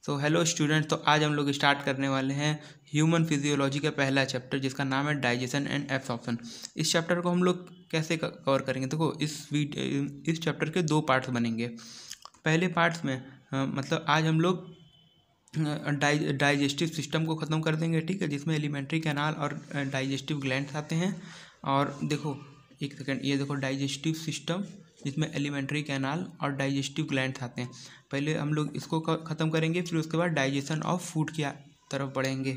तो hello student, तो आज हम लोग स्टार्ट करने वाले हैं ह्यूमन फिजियोलॉजी का पहला चैप्टर जिसका नाम है डाइजेशन एंड एब्जॉर्प्शन। इस चैप्टर को हम लोग कैसे कवर करेंगे? देखो, इस चैप्टर के दो पार्ट्स बनेंगे। पहले पार्ट्स में मतलब आज हम लोग डाइजेस्टिव सिस्टम को ख़त्म कर देंगे, ठीक है, जिसमें एलिमेंट्री कैनाल और डाइजेस्टिव ग्लैंड्स आते हैं। और देखो एक सेकेंड, ये देखो डाइजेस्टिव सिस्टम जिसमें एलिमेंट्री कैनाल और डाइजेस्टिव ग्लैंड्स आते हैं। पहले हम लोग इसको ख़त्म करेंगे, फिर उसके बाद डाइजेशन ऑफ फूड की तरफ बढ़ेंगे।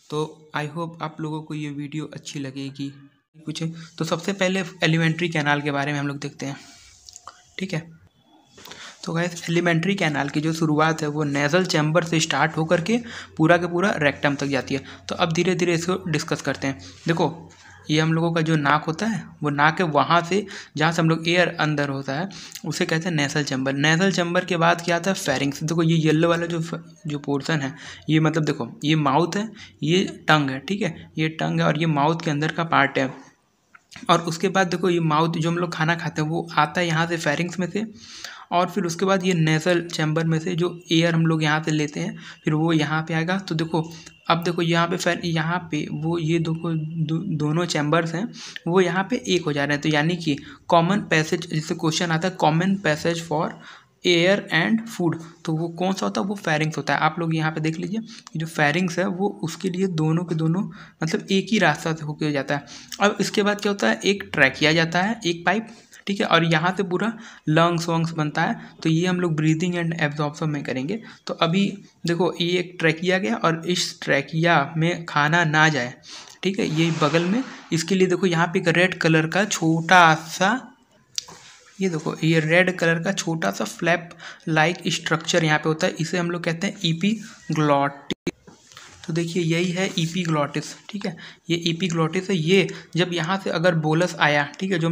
तो आई होप आप लोगों को ये वीडियो अच्छी लगेगी। कुछ तो सबसे पहले एलिमेंट्री कैनाल के बारे में हम लोग देखते हैं, ठीक है। तो गाइस, एलिमेंट्री कैनाल की जो शुरुआत है वो नेज़ल चैम्बर से स्टार्ट होकर के पूरा के पूरा रेक्टम तक जाती है। तो अब धीरे धीरे इसको डिस्कस करते हैं। देखो, ये हम लोगों का जो नाक होता है वो नाक है, वहाँ से जहाँ से हम लोग एयर अंदर होता है उसे कहते हैं नेज़ल चैम्बर। नेज़ल चैम्बर के बाद क्या आता है? फेरिंग्स। देखो ये येलो वाला जो पोर्शन है, ये मतलब देखो ये माउथ है, ये टंग है, ठीक है, ये टंग है और ये माउथ के अंदर का पार्ट है। और उसके बाद देखो ये माउथ जो हम लोग खाना खाते हैं वो आता है यहाँ से फेरिंग्स में से, और फिर उसके बाद ये नेज़ल चैम्बर में से जो एयर हम लोग यहाँ से लेते हैं फिर वो यहाँ पे आएगा। तो देखो अब देखो यहाँ पे यहाँ पे वो ये दोनों चैम्बर्स हैं वो यहाँ पे एक हो जा रहे हैं। तो यानी कि कॉमन पैसेज, जिससे क्वेश्चन आता है common passage for air and food, तो वो कौन सा होता है? वो फेरिंग्स होता है। आप लोग यहाँ पे देख लीजिए, जो फेरिंग्स है वो उसके लिए दोनों के दोनों मतलब एक ही रास्ता से होकर जाता है। अब इसके बाद क्या होता है? एक ट्रैकिया जाता है, एक पाइप, ठीक है, और यहाँ से पूरा लंग्स वंग्स बनता है। तो ये हम लोग ब्रीदिंग एंड एब्जॉर्प्शन में करेंगे। तो अभी देखो ये एक ट्रैकिया गया और इस ट्रैकिया में खाना ना जाए, ठीक है, ये बगल में, इसके लिए देखो यहाँ पे एक रेड कलर का छोटा सा, ये देखो ये रेड कलर का छोटा सा फ्लैप लाइक स्ट्रक्चर यहाँ पे होता है, इसे हम लोग कहते हैं ईपीग्लॉटिस। तो देखिए यही है ईपीग्लॉटिस, ठीक है, ये ईपीग्लॉटिस है। ये जब यहाँ से अगर बोलस आया, ठीक है, जो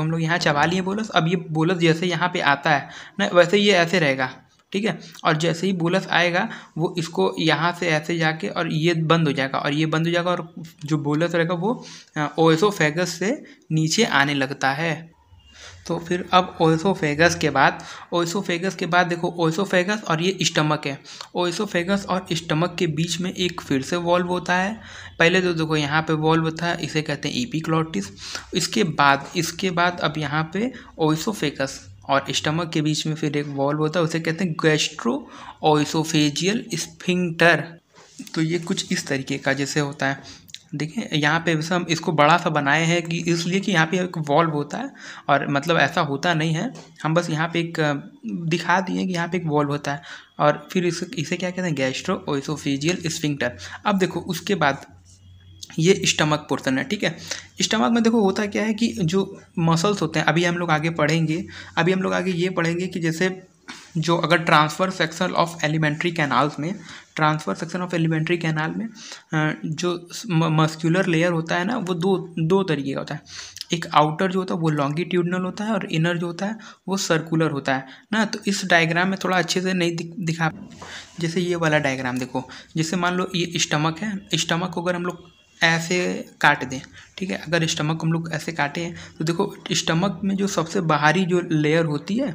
हम लोग यहाँ चबा लिए बोलस, अब ये बोलस जैसे यहाँ पे आता है ना वैसे ये ऐसे रहेगा, ठीक है, और जैसे ही बोलस आएगा वो इसको यहाँ से ऐसे जाके और ये बंद हो जाएगा और ये बंद हो जाएगा, और जो बोलस रहेगा वो ओएसोफेगस से नीचे आने लगता है। तो फिर अब ओएसोफेगस के बाद देखो ओएसोफेगस और ये स्टमक है। ओएसोफेगस और स्टमक के बीच में एक फिर से वॉल्व होता है। पहले तो देखो यहाँ पे वॉल्व होता है, इसे कहते हैं ईपीग्लॉटिस। इसके बाद अब यहाँ पे ओएसोफेगस और स्टमक के बीच में फिर एक वॉल्व होता है, उसे कहते हैं गैस्ट्रो ओएसोफेजियल स्फिंक्टर। तो ये कुछ इस तरीके का जैसे होता है। देखिए यहाँ पे वैसे हम इसको बड़ा सा बनाए हैं कि इसलिए कि यहाँ पे एक वॉल्व होता है, और मतलब ऐसा होता नहीं है, हम बस यहाँ पे एक दिखा दिए कि यहाँ पे एक वॉल्व होता है। और फिर इसे क्या कहते हैं? Gastro oesophageal sphincter. अब देखो उसके बाद ये स्टमक पोर्शन है, ठीक है। स्टमक में देखो होता क्या है कि जो मसल्स होते हैं, अभी हम लोग आगे पढ़ेंगे, ये पढ़ेंगे कि जैसे जो अगर transfer section of alimentary canal में जो मस्कुलर लेयर होता है ना वो दो तरीके का होता है। एक आउटर जो होता है वो लॉन्गिट्यूडनल होता है और इनर जो होता है वो सर्कुलर होता है ना। तो इस डायग्राम में थोड़ा अच्छे से नहीं दिखा, जैसे ये वाला डायग्राम देखो, जैसे मान लो ये स्टमक है, स्टमक को अगर हम लोग ऐसे काट दें, ठीक है, अगर स्टमक को हम लोग ऐसे काटे हैं तो देखो स्टमक में जो सबसे बाहरी जो लेयर होती है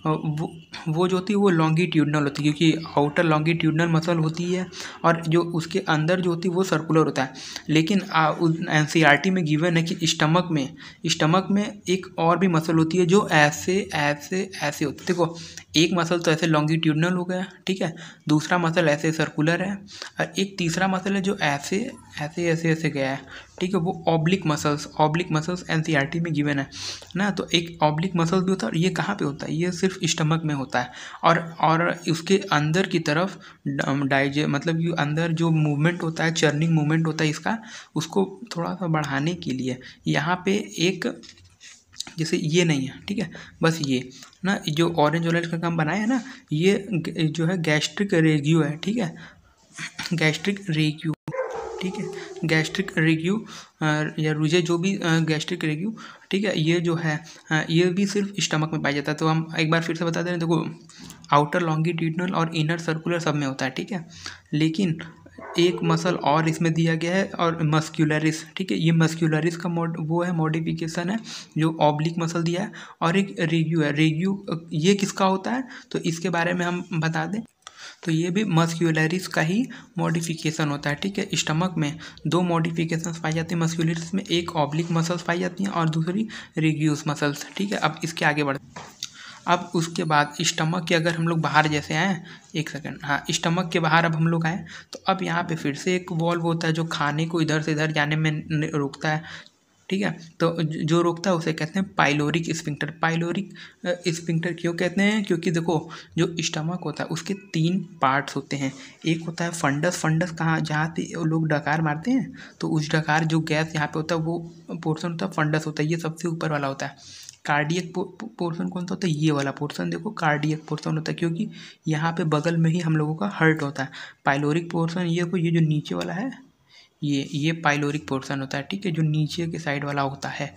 वो जो होती है वो लॉन्गिट्यूडनल होती है, क्योंकि आउटर लॉन्गिट्यूडनल मसल होती है और जो उसके अंदर जो होती है वो सर्कुलर होता है। लेकिन एनसीईआरटी में गिवन है कि स्टमक में एक और भी मसल होती है जो ऐसे ऐसे ऐसे होती है। देखो एक मसल तो ऐसे लॉन्गिट्यूडनल हो गया, ठीक है, दूसरा मसल ऐसे सर्कुलर है, और एक तीसरा मसल है जो ऐसे ऐसे ऐसे ऐसे गया है, ठीक है, वो ऑब्लिक मसल्स एनसीईआरटी में गिवन है ना। तो एक ऑब्लिक मसल्स भी होता है, और ये कहाँ पे होता है? ये सिर्फ स्टमक में होता है। और उसके अंदर की तरफ मतलब ये अंदर जो मूवमेंट होता है, चर्निंग मूवमेंट होता है इसका, उसको थोड़ा सा बढ़ाने के लिए यहाँ पे एक, जैसे ये नहीं है, ठीक है, बस ये ना जो ऑरेंज का हम बनाए हैं ना, ये जो है गैस्ट्रिक रेगियो है, ठीक है, गैस्ट्रिक रेगियो या रुझे जो भी गैस्ट्रिक रेगियो, ठीक है, ये जो है ये भी सिर्फ स्टमक में पाया जाता है। तो हम एक बार फिर से बता दें, देखो आउटर लॉन्गिट्यूडनल और इनर सर्कुलर सब में होता है, ठीक है, लेकिन एक मसल और इसमें दिया गया है और मस्क्यूलरिस, ठीक है, ये मस्क्यूलरिस का वो है मॉडिफिकेशन है जो ऑब्लिक मसल दिया है। और एक रेग्यू है, रेग्यू ये किसका होता है तो इसके बारे में हम बता दें तो ये भी मस्क्यूलरिस का ही मॉडिफिकेशन होता है, ठीक है। स्टमक में दो मॉडिफिकेशंस पाई जाती हैं मस्क्यूलरिस में, एक ऑब्लिक मसल्स पाई जाती हैं और दूसरी रेग्यूस मसल्स, ठीक है। अब इसके आगे बढ़ते अब उसके बाद स्टमक के अगर हम लोग बाहर जैसे आए, एक सेकंड, हाँ, स्टमक के बाहर अब हम लोग आए तो अब यहाँ पे फिर से एक वॉल्व होता है जो खाने को इधर से इधर जाने में रोकता है, ठीक है। तो जो रोकता है उसे कहते हैं पाइलोरिक स्फिंक्टर। पाइलोरिक स्फिंक्टर क्यों कहते हैं, क्योंकि देखो जो स्टमक होता है उसके 3 पार्ट्स होते हैं। एक होता है फंडस, फंडस कहाँ, जहाँ पे लोग डकार मारते हैं तो उस डकार जो गैस यहाँ पे होता है वो पोर्शन होता है फंडस होता है, ये सबसे ऊपर वाला होता है। कार्डियक पोर्शन कौन सा होता है, ये वाला पोर्शन देखो कार्डियक पोर्शन होता है, क्योंकि यहाँ पे बगल में ही हम लोगों का हार्ट होता है। पाइलोरिक पोर्शन ये जो नीचे वाला है ये पाइलोरिक पोर्शन होता है, ठीक है, जो नीचे के साइड वाला होता है।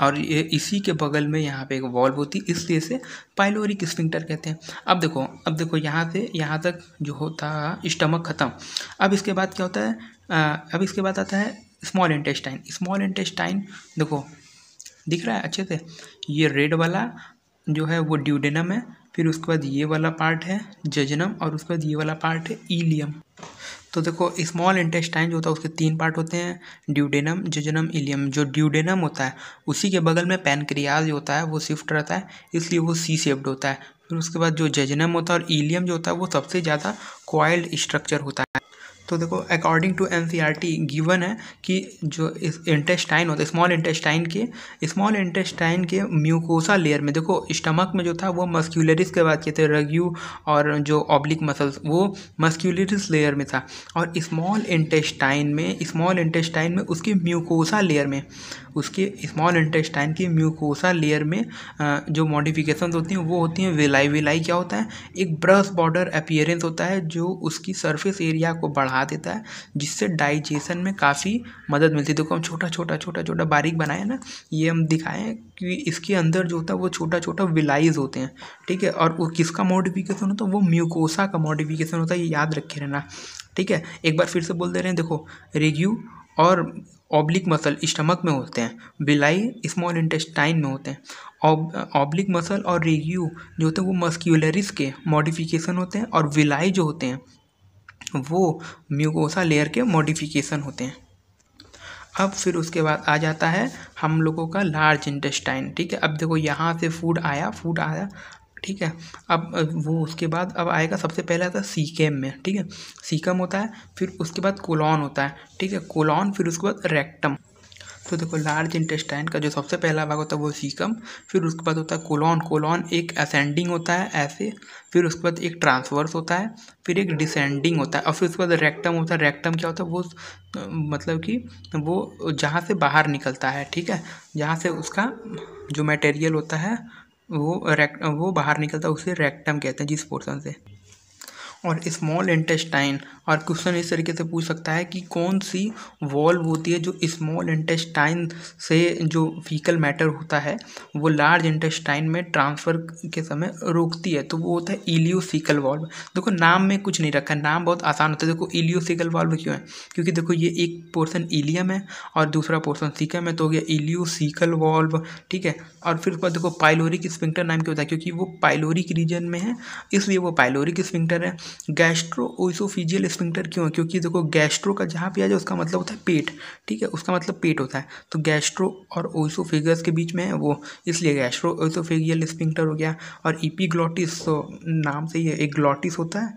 और ये इसी के बगल में यहाँ पे एक वॉल्व होती है, इसलिए इसे पाइलोरिक स्फिंक्टर कहते हैं। अब देखो यहाँ से यहाँ तक जो होता है स्टमक खत्म। अब इसके बाद क्या होता है, अब इसके बाद आता है स्मॉल इंटेस्टाइन। स्मॉल इंटेस्टाइन देखो दिख रहा है अच्छे से, ये रेड वाला जो है वो ड्यूडेनम है, फिर उसके बाद ये वाला पार्ट है जजनम और उसके बाद ये वाला पार्ट है इलियम। तो देखो स्मॉल इंटेस्टाइन जो होता है उसके 3 पार्ट होते हैं, ड्यूडेनम, जजनम, इलियम। जो ड्यूडेनम होता है उसी के बगल में पैनक्रियाज होता है, वो शिफ्ट रहता है इसलिए वो सी शेप्ड होता है। फिर उसके बाद जो जजनम होता है और इलियम जो होता है वो सबसे ज़्यादा कॉइल्ड स्ट्रक्चर होता है। तो देखो अकॉर्डिंग टू एनसीईआरटी गिवन है कि जो इस इंटेस्टाइन होता है स्मॉल इंटेस्टाइन के म्यूकोसा लेयर में, देखो स्टमक में जो था वो मस्क्यूलरिस के बात किए थे, रेग्यू और जो ऑब्लिक मसल्स वो मस्क्यूलरिस लेयर में था। और स्मॉल इंटेस्टाइन में उसके म्यूकोसा लेयर में, उसके स्मॉल इंटेस्टाइन की म्यूकोसा लेयर में जो मॉडिफिकेशन होती हैं वो होती हैं विलाई। विलाई क्या होता है, एक ब्रश बॉर्डर अपीयरेंस होता है जो उसकी सरफेस एरिया को बढ़ा देता है, जिससे डाइजेशन में काफ़ी मदद मिलती है। देखो हम छोटा छोटा बारीक बनाए ना, ये हम दिखाएं कि इसके अंदर जो होता है वो छोटा छोटा विलाइज होते हैं, ठीक है। और वो किसका मॉडिफिकेशन होता है, वो म्यूकोसा का मॉडिफिकेशन होता है, ये याद रखे रहना, ठीक है। एक बार फिर से बोल दे रहे हैं, देखो रेग्यू और ऑब्लिक मसल स्टमक में होते हैं, बिलाई स्मॉल इंटेस्टाइन में होते हैं। ऑब्लिक मसल और रेग्यू जो होते हैं वो मस्क्यूलरिस के मॉडिफिकेशन होते हैं और विलाई जो होते हैं वो म्यूकोसा लेयर के मॉडिफिकेशन होते हैं। अब फिर उसके बाद आ जाता है हम लोगों का लार्ज इंटेस्टाइन, ठीक है। अब देखो यहाँ से फूड आया, ठीक है। अब वो उसके बाद अब आएगा, सबसे पहले आता है सीकेम में, ठीक है, सीकम होता है, फिर उसके बाद कोलॉन होता है, ठीक है, कोलॉन, फिर उसके बाद रेक्टम। तो देखो लार्ज इंटेस्टाइन का जो सबसे पहला भाग होता है वो सीकम, फिर उसके बाद होता है कोलॉन। कोलॉन एक असेंडिंग होता है ऐसे, फिर उसके बाद एक ट्रांसवर्स होता है, फिर एक डिसेंडिंग होता है और फिर उसके बाद रेक्टम होता है। रेक्टम क्या होता है, वो मतलब कि वो जहाँ से बाहर निकलता है, ठीक है, जहाँ से उसका जो मटेरियल होता है वो बाहर निकलता है, उसे रेक्टम कहते हैं जिस पोर्शन से। और स्मॉल इंटेस्टाइन, और क्वेश्चन इस तरीके से पूछ सकता है कि कौन सी वॉल्व होती है जो स्मॉल इंटेस्टाइन से जो फीकल मैटर होता है वो लार्ज इंटेस्टाइन में ट्रांसफ़र के समय रोकती है, तो वो होता है इलियोसिकल वॉल्व। देखो नाम में कुछ नहीं रखा, नाम बहुत आसान होता है। देखो इलियोसिकल वॉल्व क्यों है, क्योंकि देखो ये एक पोर्शन इलियम है और दूसरा पोर्शन सीकम है, तो हो गया इलियोसिकल वॉल्व, ठीक है। और फिर उसके बाद देखो पाइलोरिक स्फिंक्टर नाम क्यों होता है, क्योंकि वो पाइलोरिक रीजन में है इसलिए वो पाइलोरिक स्फिंक्टर है। गैस्ट्रो ओइसोफिजियल स्फिंक्टर क्यों है, क्योंकि देखो गैस्ट्रो का जहाँ पे आ जाए उसका मतलब होता है पेट, ठीक है, उसका मतलब पेट होता है, तो गैस्ट्रो और ओइसोफेगस के बीच में है वो, इसलिए गैस्ट्रो ओइसोफेगियल स्फिंक्टर हो गया। और इपीग्लॉटिस तो नाम से ही है, एक ग्लॉटिस होता है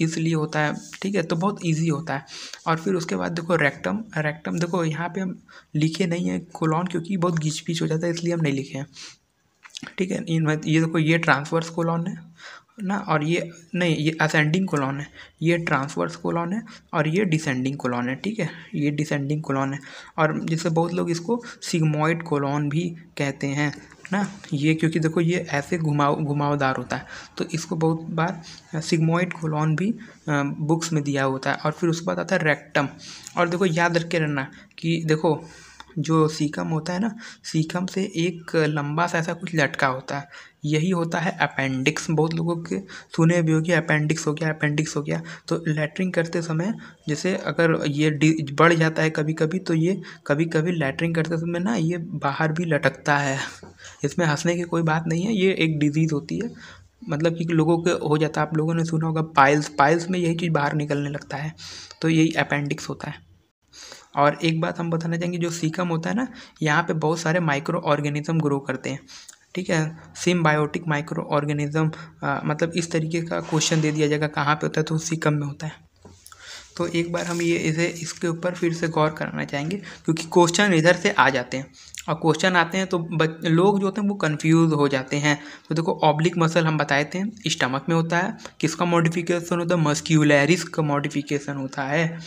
इसलिए होता है, ठीक है, तो बहुत ईजी होता है। और फिर उसके बाद देखो रेक्टम, रेक्टम देखो यहाँ पे हम लिखे नहीं है कोलॉन, क्योंकि बहुत घिच पिच हो जाता है इसलिए हम नहीं लिखे हैं, ठीक है। ये देखो ये ट्रांसवर्स कोलॉन है ना, और ये नहीं, ये असेंडिंग कोलॉन है, ये ट्रांसवर्स कोलॉन है और ये डिसेंडिंग कोलॉन है, ठीक है, ये डिसेंडिंग कोलॉन है। और जिससे बहुत लोग इसको सिग्मॉइड कोलॉन भी कहते हैं ना, ये क्योंकि देखो ये ऐसे घुमावदार होता है, तो इसको बहुत बार सिग्मॉइड कोलॉन भी बुक्स में दिया होता है। और फिर उसके बाद आता है रेक्टम। और देखो याद रख के रहना कि देखो जो सीकम होता है ना, सीकम से एक लंबा सा ऐसा कुछ लटका होता है, यही होता है अपेंडिक्स। बहुत लोगों के सुने भी होगी अपेंडिक्स हो गया, अपेंडिक्स हो गया। तो लैट्रिन करते समय जैसे अगर ये बढ़ जाता है कभी कभी, तो ये कभी कभी लैट्रिन करते समय ना ये बाहर भी लटकता है। इसमें हंसने की कोई बात नहीं है, ये एक डिजीज़ होती है, मतलब कि लोगों के हो जाता है। आप लोगों ने सुना होगा पाइल्स में यही चीज़ बाहर निकलने लगता है, तो यही अपेंडिक्स होता है। और एक बात हम बताना चाहेंगे, जो सीकम होता है ना, यहाँ पे बहुत सारे माइक्रो ऑर्गेनिज्म ग्रो करते हैं, ठीक है। सिम्बायोटिक माइक्रो ऑर्गेनिज्म, मतलब इस तरीके का क्वेश्चन दे दिया जाएगा कहाँ पे होता है, तो सीकम में होता है। तो एक बार हम इसके ऊपर फिर से गौर करना चाहेंगे, क्योंकि क्वेश्चन इधर से आ जाते हैं और क्वेश्चन आते हैं तो लोग जो होते हैं वो कंफ्यूज हो जाते हैं। तो देखो ऑब्लिक मसल हम बताए थे स्टमक में होता है, किसका मॉडिफिकेशन होता है, मस्क्यूलरिस का मॉडिफिकेशन होता है।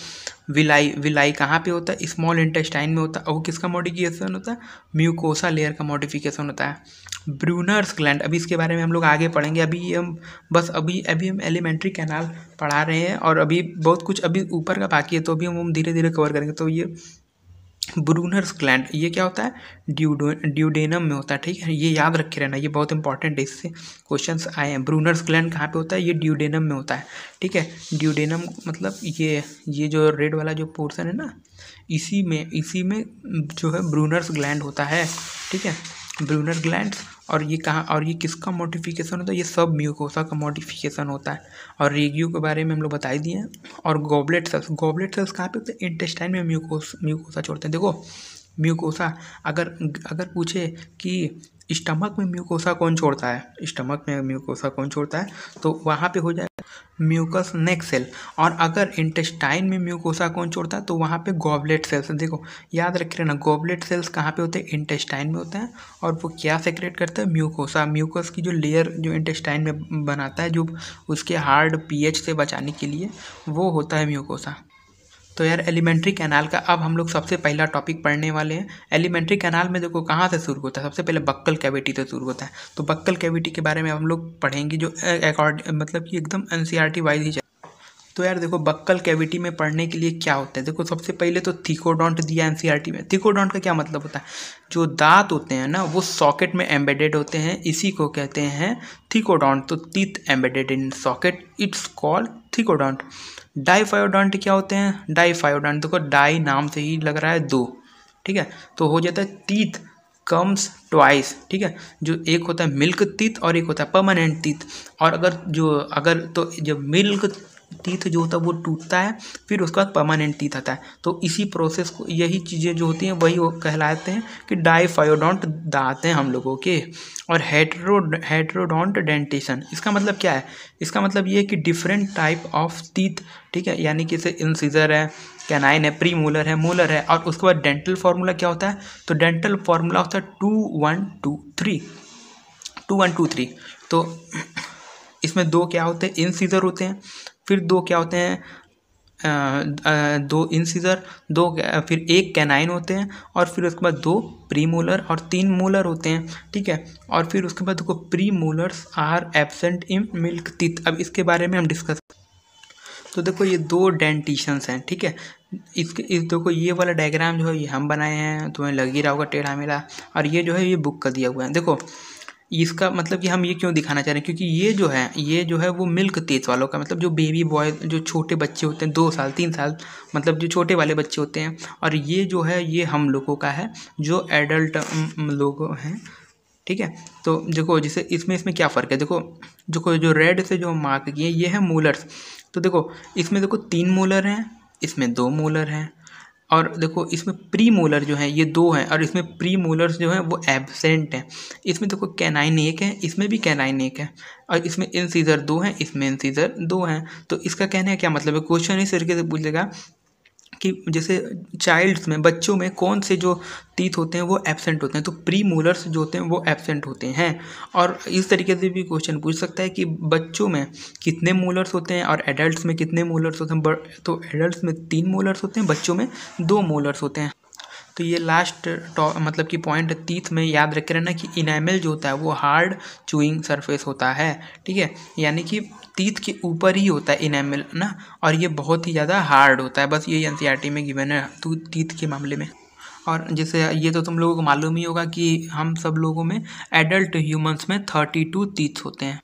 विलाई कहाँ पे होता है, स्मॉल इंटेस्टाइन में होता है, और वो किसका मॉडिफिकेशन होता है, म्यूकोसा लेयर का मॉडिफिकेशन होता है। ब्रूनर्स ग्लैंड, अभी इसके बारे में हम लोग आगे पढ़ेंगे, अभी हम बस अभी हम एलिमेंट्री कैनाल पढ़ा रहे हैं और अभी बहुत कुछ अभी ऊपर का बाकी है, तो अभी हम धीरे धीरे कवर करेंगे। तो ये ब्रूनर्स ग्लैंड ये क्या होता है, ड्यूडेनम में होता है, ठीक है। ये याद रखे रहना, ये बहुत इंपॉर्टेंट है, इससे क्वेश्चंस आए हैं। ब्रूनर्स ग्लैंड कहाँ पे होता है, ये ड्यूडेनम में होता है, ठीक है। ड्यूडेनम मतलब ये जो रेड वाला जो पोर्शन है ना, इसी में जो है ब्रूनर्स ग्लैंड होता है, ठीक है। ब्रूनर ग्लैंड, और ये कहाँ, और ये किसका मॉडिफिकेशन होता है, ये सब म्यूकोसा का मॉडिफिकेशन होता है। और रेगियो के बारे में हम लोग बता ही दिए हैं। और गॉबलेट सेल्स कहाँ पे होते हैं, इंटेस्टाइन में म्यूकोसा छोड़ते हैं। देखो म्यूकोसा अगर पूछे कि स्टमक में म्यूकोसा कौन छोड़ता है, स्टमक में म्यूकोसा कौन छोड़ता है, तो वहाँ पे हो जाए म्यूकस नेक सेल। और अगर इंटेस्टाइन में म्यूकोसा कौन छोड़ता है, तो वहाँ पे गॉबलेट सेल्स। देखो याद रखिए ना, गॉबलेट सेल्स कहाँ पे होते हैं, इंटेस्टाइन में होते हैं, और वो क्या सेक्रेट करता है, म्यूकोसा। म्यूकस की जो लेयर जो इंटेस्टाइन में बनाता है, जो उसके हार्ड पीएच से बचाने के लिए, वो होता है म्यूकोसा। तो यार एलिमेंट्री कैनाल का अब हम लोग सबसे पहला टॉपिक पढ़ने वाले हैं। एलिमेंट्री कैनाल में देखो कहाँ से शुरू होता है, सबसे पहले बक्कल कैविटी से शुरू होता है। तो बक्कल कैविटी के बारे में हम लोग पढ़ेंगे, जो मतलब कि एकदम एनसीईआरटी वाइज ही। तो यार देखो बक्कल कैविटी में पढ़ने के लिए क्या होता है, देखो सबसे पहले तो थिकोडोंट दिया एनसीईआरटी में। थिकोडोंट का क्या मतलब होता है, जो दांत होते हैं ना वो सॉकेट में एम्बेडेड होते हैं, इसी को कहते हैं थिकोडोंट। तो teeth embedded in socket, it's called thecodont. Diphyodont क्या होते हैं, डाइफायोडोंट देखो डाई नाम से ही लग रहा है दो, ठीक है। तो हो जाता है टीथ कम्स ट्वाइस, ठीक है। जो एक होता है मिल्क टीथ और एक होता है परमानेंट टीथ। और अगर जब मिल्क टीथ जो होता है वो टूटता है, फिर उसके बाद परमानेंट टीथ आता है। तो इसी प्रोसेस को, यही चीज़ें जो होती हैं वही वो कहलाते हैं कि डाइफायोडोंट दांत हैं हम लोगों के। और हेटेरोडोंट डेंटेशन, इसका मतलब क्या है, इसका मतलब ये है कि डिफरेंट टाइप ऑफ टीथ, ठीक है। यानी कि जैसे इंसिजर है, कैनाइन है, प्री मोलर है, मोलर है। और उसके बाद डेंटल फार्मूला क्या होता है, तो डेंटल फार्मूला होता है 2 1 2 3, 2 1 2 3। तो इसमें दो क्या होते हैं, इंसिजर होते हैं, फिर दो क्या होते हैं, दो इंसिजर, फिर एक कैनाइन होते हैं, और फिर उसके बाद 2 प्री मोलर और 3 मोलर होते हैं, ठीक है। और फिर उसके बाद देखो premolars are absent in milk teeth. अब इसके बारे में हम डिस्कस, तो देखो ये 2 डेंटिशंस हैं, ठीक है। देखो ये वाला डायग्राम जो है ये हम बनाए हैं, तुम्हें लग ही रहा होगा टेढ़ा मेढ़ा, और ये जो है ये बुक का दिया हुआ है। देखो इसका मतलब कि हम ये क्यों दिखाना चाह रहे हैं, क्योंकि ये जो है वो मिल्क टीथ वालों का, मतलब जो बेबी बॉय, जो छोटे बच्चे होते हैं 2 साल 3 साल, मतलब जो छोटे वाले बच्चे होते हैं। और ये जो है ये हम लोगों का है, जो एडल्ट लोग हैं, ठीक है। तो देखो जैसे इसमें क्या फ़र्क है, देखो जो रेड से जो मार्क किए ये है मोलर्स। तो देखो इसमें देखो 3 मोलर हैं, इसमें 2 मोलर हैं, और देखो इसमें प्री मोलर जो है ये 2 हैं, और इसमें प्री मोलर्स जो हैं वो एब्सेंट हैं। इसमें देखो कैनाइन 1 है, इसमें भी कैनाइन 1 है, और इसमें इंसिजर 2 हैं, इसमें इंसिजर 2 हैं। तो इसका कहने का क्या मतलब है, क्वेश्चन इस तरीके से पूछेगा कि जैसे चाइल्ड्स में, बच्चों में कौन से जो टीथ होते हैं वो एब्सेंट होते हैं, तो प्री मोलर्स जो होते हैं वो एब्सेंट होते हैं। और इस तरीके से भी क्वेश्चन पूछ सकता है कि बच्चों में कितने मोलर्स होते हैं और एडल्ट्स में कितने मोलर्स होते हैं। तो एडल्ट्स में 3 मोलर्स होते हैं, बच्चों में 2 मोलर्स होते हैं। तो ये लास्ट मतलब कि पॉइंट टीथ में याद रखे रहना कि इनेमल जो होता है वो हार्ड चूइंग सरफेस होता है, ठीक है। यानी कि टीथ के ऊपर ही होता है इनेमल ना, और ये बहुत ही ज़्यादा हार्ड होता है। बस ये एनसीईआरटी में गिवन है टीथ के मामले में। और जैसे ये तो तुम लोगों को मालूम ही होगा कि हम सब लोगों में, एडल्ट ह्यूमंस में 32 टीथ होते हैं।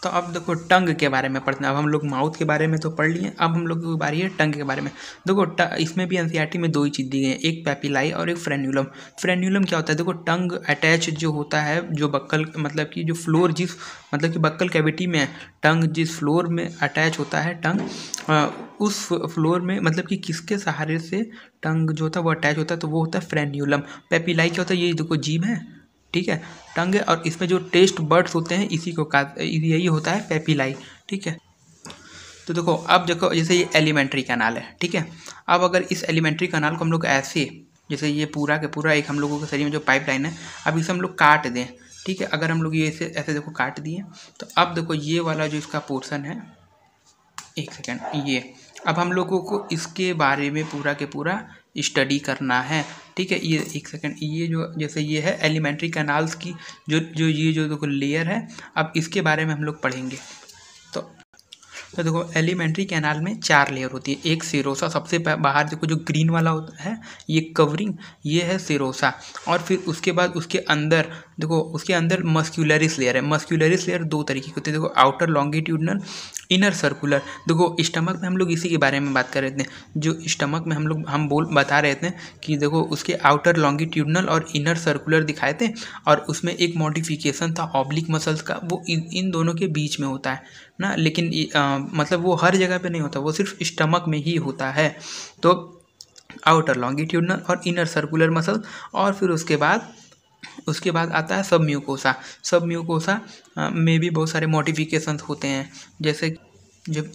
तो अब देखो टंग के बारे में पढ़ते हैं। अब हम लोग माउथ के बारे में तो पढ़ लिए, अब हम लोग की बारी है टंग के बारे में। देखो इसमें भी एनसीईआरटी में 2 ही चीज़ दी गई है, एक पेपिलाई और एक फ्रेन्यूलम। फ्रेन्यूलम क्या होता है? देखो टंग अटैच जो होता है, जो बक्कल मतलब कि जो फ्लोर जिस मतलब कि बक्कल कैविटी में टंग जिस फ्लोर में अटैच होता है टंग, उस फ्लोर में मतलब कि किसके सहारे से टंग जो होता है वो अटैच होता है, तो वो होता है फ्रेन्यूलम। पेपिलाई क्या होता है? ये देखो जीभ है, ठीक है, टंग है, और इसमें जो टेस्ट बर्ड्स होते हैं इसी को यही होता है पेपिलाई, ठीक है। तो देखो अब देखो जैसे ये एलिमेंट्री कैनाल है, ठीक है। अब अगर इस एलिमेंट्री कैनाल को हम लोग ऐसे, जैसे ये पूरा का पूरा एक हम लोगों के शरीर में जो पाइपलाइन है, अब इसे हम लोग काट दें, ठीक है। अगर हम लोग ये ऐसे देखो काट दिए, तो अब देखो ये वाला जो इसका पोर्शन है, एक सेकेंड, ये अब हम लोगों को इसके बारे में पूरा के पूरा स्टडी करना है, ठीक है। ये एक सेकेंड, ये जो जैसे ये है एलिमेंट्री कैनाल्स की ये जो देखो लेयर है, अब इसके बारे में हम लोग पढ़ेंगे। तो देखो एलिमेंट्री कैनाल में 4 लेयर होती है। एक सिरोसा, सबसे बाहर देखो जो ग्रीन वाला होता है ये कवरिंग, ये है सिरोसा। और फिर उसके बाद उसके अंदर देखो, उसके अंदर मस्क्यूलरिस लेयर है। मस्क्यूलरिस लेयर 2 तरीके की होती है, देखो आउटर लॉन्गिट्यूडनल, इनर सर्कुलर। देखो स्टमक में हम लोग इसी के बारे में बात कर रहे थे, जो स्टमक में हम बता रहे थे कि देखो उसके आउटर लॉन्गिट्यूडनल और इनर सर्कुलर दिखाए थे, और उसमें एक मॉडिफिकेशन था ऑब्लिक मसल्स का, वो इन दोनों के बीच में होता है ना। लेकिन मतलब वो हर जगह पे नहीं होता, वो सिर्फ स्टमक में ही होता है। तो आउटर लॉन्गिट्यूडनल और इनर सर्कुलर मसल, और फिर उसके बाद आता है सब म्यूकोसा। सब म्यूकोसा में भी बहुत सारे मॉडिफिकेशंस होते हैं, जैसे जब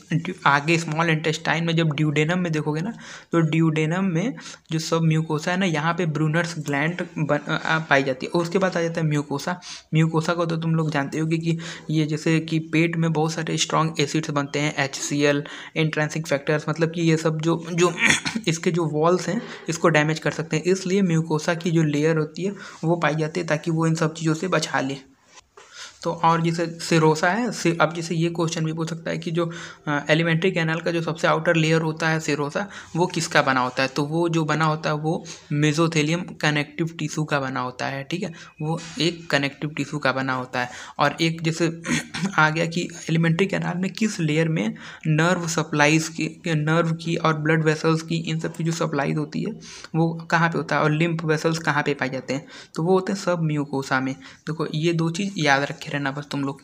आगे स्मॉल इंटेस्टाइन में जब ड्यूडेनम में देखोगे ना, तो ड्यूडेनम में जो सब म्यूकोसा है ना, यहाँ पे ब्रूनर्स ग्लैंड पाई जाती है। और उसके बाद आ जाता है म्यूकोसा। म्यूकोसा को तो तुम लोग जानते होगे कि ये जैसे कि पेट में बहुत सारे स्ट्रॉन्ग एसिड्स बनते हैं, HCl, इंट्रिंसिक फैक्टर्स, मतलब कि ये सब जो इसके जो वॉल्स हैं इसको डैमेज कर सकते हैं, इसलिए म्यूकोसा की जो लेयर होती है वो पाई जाती है, ताकि वो इन सब चीज़ों से बचा ले। तो और जैसे सिरोसा है, अब जैसे ये क्वेश्चन भी पूछ सकता है कि जो एलिमेंट्री कैनाल का जो सबसे आउटर लेयर होता है सिरोसा, वो किसका बना होता है? तो वो जो बना होता है वो मेसोथेलियम कनेक्टिव टिश्यू का बना होता है, ठीक है। वो एक कनेक्टिव टिश्यू का बना होता है। और एक जैसे आ गया कि एलिमेंट्री कैनाल में किस लेयर में नर्व सप्लाईज की, नर्व की और ब्लड वेसल्स की, इन सब की जो सप्लाईज होती है वो कहाँ पे होता है, और लिम्फ वेसल्स कहाँ पे पाए जाते हैं? तो वो होते हैं सब म्यूकोसा में। देखो ये 2 चीज़ याद रखे रहना बस तुम लोग।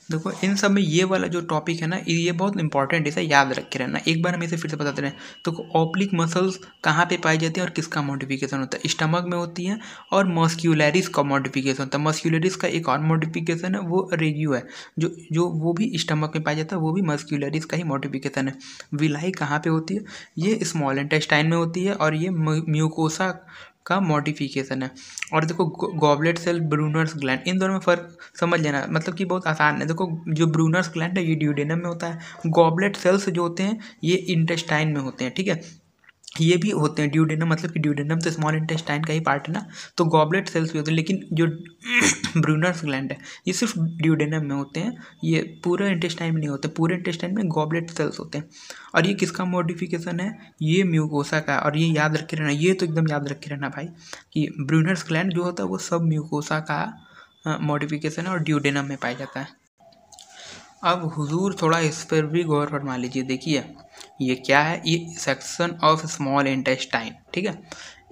देखो इन सब में ये वाला जो टॉपिक है ना, ये बहुत इंपॉर्टेंट है, इसे याद रखे रहना। एक बार हम इसे फिर से बताते रहें। तो ऑब्लिक मसल्स कहाँ पे पाई जाती हैं और किसका मॉडिफिकेशन होता है? स्टमक में होती हैं, और मस्क्यूलरिस का मॉडिफिकेशन होता है। मस्क्यूलरिस का एक और मॉडिफिकेशन है, वो रेगियो है, जो वो भी स्टमक में पाया जाता है, वो भी मस्क्यूलरिस का ही मॉडिफिकेशन है। विलाई कहाँ पे होती है? ये स्मॉल इंटेस्टाइन में होती है, और ये म्यूकोसा का मॉडिफिकेशन है। और देखो गॉबलेट सेल, ब्रूनर्स ग्लैंड, इन दोनों में फ़र्क समझ लेना, मतलब कि बहुत आसान है। देखो जो ब्रूनर्स ग्लैंड है ये ड्यूडेनम में होता है, गॉबलेट सेल्स जो होते हैं ये इंटेस्टाइन में होते हैं, ठीक है। ये भी होते हैं ड्यूडेनम, मतलब कि ड्यूडेनम तो स्मॉल इंटेस्टाइन का ही पार्ट है ना, तो गॉबलेट सेल्स भी होते हैं। लेकिन जो ब्रूनर्स ग्लैंड है ये सिर्फ ड्यूडेनम में होते हैं, ये पूरे इंटेस्टाइन में नहीं होते। पूरे इंटेस्टाइन में गॉबलेट सेल्स होते हैं। और ये किसका मॉडिफिकेशन है? ये म्यूकोसा का। और ये याद रखे रहना, ये तो एकदम याद रखे रहना भाई, कि ब्रूनर्स ग्लैंड जो होता है वो सब म्यूकोसा का मॉडिफिकेशन है और ड्यूडेनम में पाया जाता है। अब हुजूर थोड़ा इस पर भी गौर फरमा लीजिए। देखिए ये क्या है, ये सेक्शन ऑफ स्मॉल इंटेस्टाइन, ठीक है।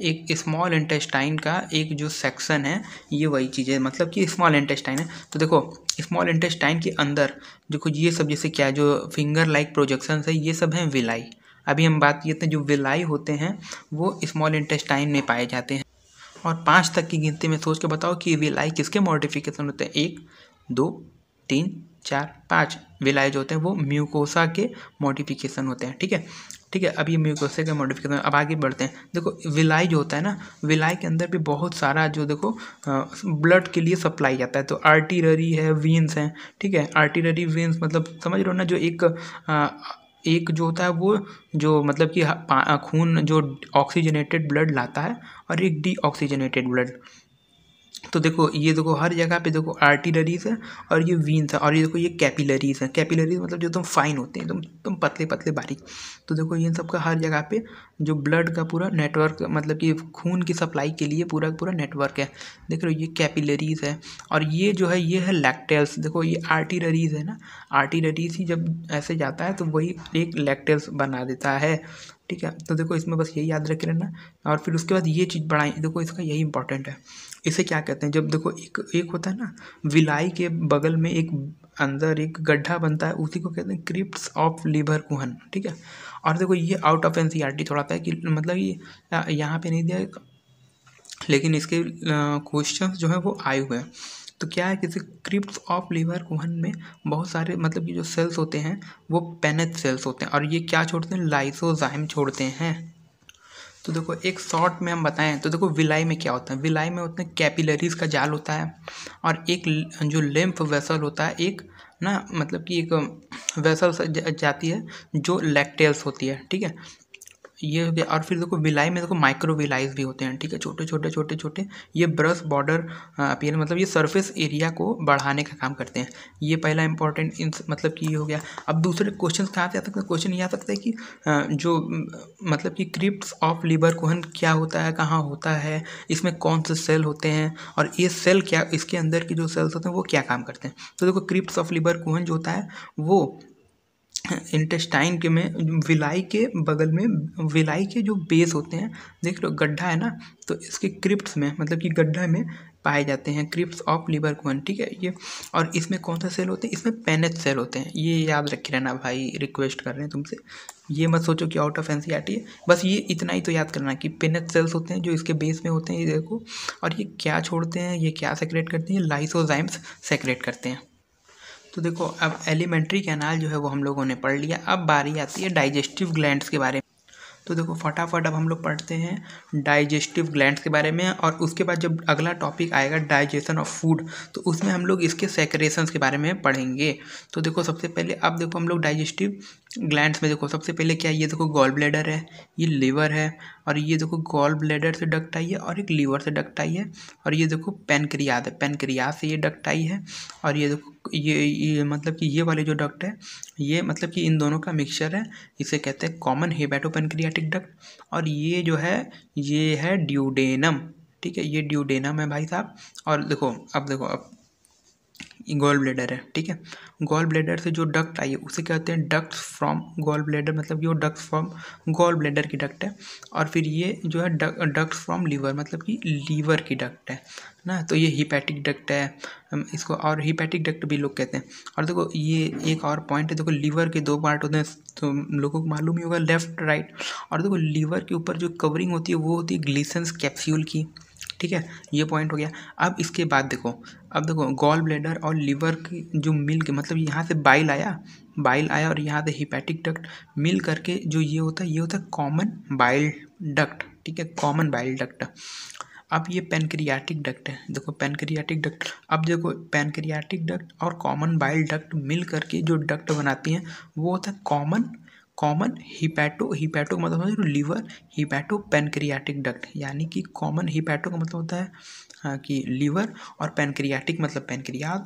एक स्मॉल इंटेस्टाइन का एक जो सेक्शन है ये वही चीज़ है, मतलब कि स्मॉल इंटेस्टाइन है। तो देखो स्मॉल इंटेस्टाइन के अंदर देखो ये सब जैसे क्या, जो फिंगर लाइक प्रोजेक्शंस है ये सब हैं विलाई। अभी हम बात करते हैं, जो विलाई होते हैं वो स्मॉल इंटेस्टाइन में पाए जाते हैं। और 5 तक की गिनती में सोच के बताओ कि विलाई किसके मॉडिफिकेशन होते हैं? 1 2 3 4 5 विलाई जो होते हैं वो म्यूकोसा के मॉडिफिकेशन होते हैं, ठीक है। ठीक है, अब ये म्यूकोसा के मॉडिफिकेशन, अब आगे बढ़ते हैं। देखो विलाई जो होता है ना, विलाई के अंदर भी बहुत सारा जो देखो ब्लड के लिए सप्लाई जाता है। तो आर्टिलरी है, वीन्स हैं, ठीक है। आर्टिलरी वीन्स मतलब समझ रहे हो ना, जो एक जो होता है वो जो मतलब कि खून जो ऑक्सीजनेटेड ब्लड लाता है, और एक डी ऑक्सीजनेटेड ब्लड। तो देखो ये देखो हर जगह पे देखो आर्टिलरीज है और ये वीन्स है और ये देखो ये कैपिलरीज है। कैपिलरीज मतलब जो तुम फाइन होते हैं तुम पतले पतले बारीक। तो देखो ये सब का हर जगह पे जो ब्लड का पूरा नेटवर्क मतलब कि खून की सप्लाई के लिए पूरा पूरा नेटवर्क है। देख रहे हो ये कैपिलरीज है और ये जो है ये है लैक्टेल्स। देखो ये आर्टिलरीज है ना, आर्टिलरीज ही जब ऐसे जाता है तो वही एक लैक्टेल्स बना देता है। ठीक है, तो देखो इसमें बस यही याद रखे रहना। और फिर उसके बाद ये चीज़ बढ़ाई, देखो इसका यही इंपॉर्टेंट है। इसे क्या कहते हैं, जब देखो एक होता है ना विलाई के बगल में एक अंदर एक गड्ढा बनता है, उसी को कहते हैं क्रिप्ट्स ऑफ लीवरकुहन। ठीक है, और देखो ये आउट ऑफ एनसीईआरटी थोड़ा सा है कि मतलब ये यहाँ पे नहीं दिया लेकिन इसके क्वेश्चन जो है वो आए हुए हैं। तो क्या है कि क्रिप्ट्स ऑफ लीवरकुहन में बहुत सारे मतलब कि जो सेल्स होते हैं वो पेनेट सेल्स होते हैं और ये क्या छोड़ते हैं, लाइसोजाइम छोड़ते हैं। तो देखो एक शॉर्ट में हम बताएं तो देखो विलाई में क्या होता है, विलाई में होते हैं कैपिलरीज का जाल होता है और एक जो लिम्फ वेसल होता है, एक ना मतलब कि एक वेसल जाती है जो लैक्टेल्स होती है। ठीक है, ये हो गया। और फिर देखो विलाई में देखो माइक्रोविलाइज भी होते हैं। ठीक है, छोटे छोटे छोटे छोटे ये ब्रश बॉर्डर अपीयर मतलब ये सरफेस एरिया को बढ़ाने का काम करते हैं। ये पहला इंपॉर्टेंट मतलब कि ये हो गया। अब दूसरे क्वेश्चन कहाँ से आ सकते हैं, क्वेश्चन ये आ सकता है कि जो मतलब कि क्रिप्ट्स ऑफ लीवरकुहन क्या होता है, कहाँ होता है, इसमें कौन से सेल होते हैं और ये सेल क्या, इसके अंदर के जो सेल्स होते हैं वो क्या काम करते हैं। तो देखो क्रिप्ट्स ऑफ लीवरकुहन जो होता है वो इंटेस्टाइन के में विलाई के बगल में, विलाई के जो बेस होते हैं, देख लो गड्ढा है ना, तो इसके क्रिप्ट्स में मतलब कि गड्ढा में पाए जाते हैं क्रिप्ट्स ऑफ लीवरकुहन। ठीक है, ये और इसमें कौन सा सेल होते हैं, इसमें पेनेट सेल होते हैं। ये याद रखे रहना भाई, रिक्वेस्ट कर रहे हैं तुमसे, ये मत सोचो कि आउट ऑफ एनसीईआरटी है, बस ये इतना ही तो याद करना कि पेनेट सेल्स होते हैं जो इसके बेस में होते हैं, ये देखो। और ये क्या छोड़ते हैं, ये क्या सेक्रेट करते हैं, लाइसोजाइम्स सेक्रेट करते हैं। तो देखो अब एलिमेंट्री कैनाल जो है वो हम लोगों ने पढ़ लिया। अब बारी आती है डाइजेस्टिव ग्लैंड्स के बारे में। तो देखो फटाफट अब हम लोग पढ़ते हैं डाइजेस्टिव ग्लैंड्स के बारे में और उसके बाद जब अगला टॉपिक आएगा डाइजेशन ऑफ फूड तो उसमें हम लोग इसके सेक्रेशंस के बारे में पढ़ेंगे। तो देखो सबसे पहले अब देखो हम लोग डाइजेस्टिव ग्लैंड्स में देखो सबसे पहले क्या, ये देखो गॉल ब्लैडर है, ये लीवर है और ये देखो गॉल ब्लैडर से डक्ट आई है और एक लीवर से डक्ट आई है और ये देखो पेनक्रियाज है, पेनक्रियाज से ये डक्ट आई है और ये देखो ये मतलब कि ये वाले जो डक्ट है ये मतलब कि इन दोनों का मिक्सचर है, इसे कहते हैं कॉमन हेपेटोपेनक्रियाटिक डक्ट। और ये जो है ये है ड्यूडेनम। ठीक है, ये ड्यूडेनम है भाई साहब। और देखो अब गॉल ब्लैडर है। ठीक है, गॉल ब्लैडर से जो डक्ट आई है उसे कहते हैं डक्ट्स फ्रॉम गॉल ब्लैडर, मतलब ये डक्ट्स फ्रॉम गॉल ब्लैडर की डक्ट है। और फिर ये जो है डक्ट्स फ्रॉम लीवर मतलब कि लीवर की डक्ट है ना, तो ये हिपैटिक डक्ट है इसको, और हिपैटिक डक्ट भी लोग कहते हैं। और देखो ये एक और पॉइंट है, देखो लीवर के दो पार्ट होते हैं तो लोगों को मालूम ही होगा, लेफ्ट राइट। और देखो लीवर के ऊपर जो कवरिंग होती है वो होती है ग्लिसन्स कैप्सूल की। ठीक है, ये पॉइंट हो गया। अब इसके बाद देखो, अब देखो गॉल ब्लैडर और लीवर की जो मिल के मतलब यहाँ से बाइल आया और यहाँ से हिपैटिक डक्ट मिल करके जो ये होता है कॉमन बाइल डक्ट। ठीक है, कॉमन बाइल डक्ट। अब ये पेनक्रियाटिक डक्ट है, देखो पेनक्रियाटिक डक्ट। अब देखो पेनक्रियाटिक डक्ट और कॉमन बाइल डक्ट मिल करके जो डक्ट बनाती हैं वो होता है कॉमन हिपैटो मतलब होता है लीवर हिपैटो पेनक्रियाटिक डक्ट। यानी कि कॉमन हिपैटो का मतलब होता है कि लीवर और पेनक्रियाटिक मतलब पेनक्रियाज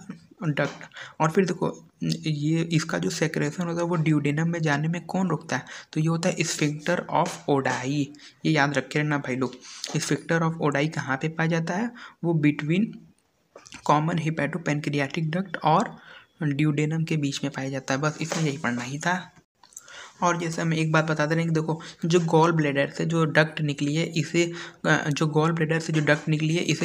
डक्ट। और फिर देखो ये इसका जो सेक्रेशन होता है वो ड्यूडेनम में जाने में कौन रोकता है, तो ये होता है स्फिंक्टर ऑफ ओडाई। ये याद रखे रहना भाई लोग, स्फिंक्टर ऑफ ओडाई कहाँ पे पाया जाता है, वो between common hepato pancreatic duct और ड्यूडेनम के बीच में पाया जाता है। बस इसमें यही पढ़ना ही था। और जैसे हम एक बात बता दे रहे हैं कि देखो जो गॉल ब्लैडर से जो डक्ट निकली है इसे इसे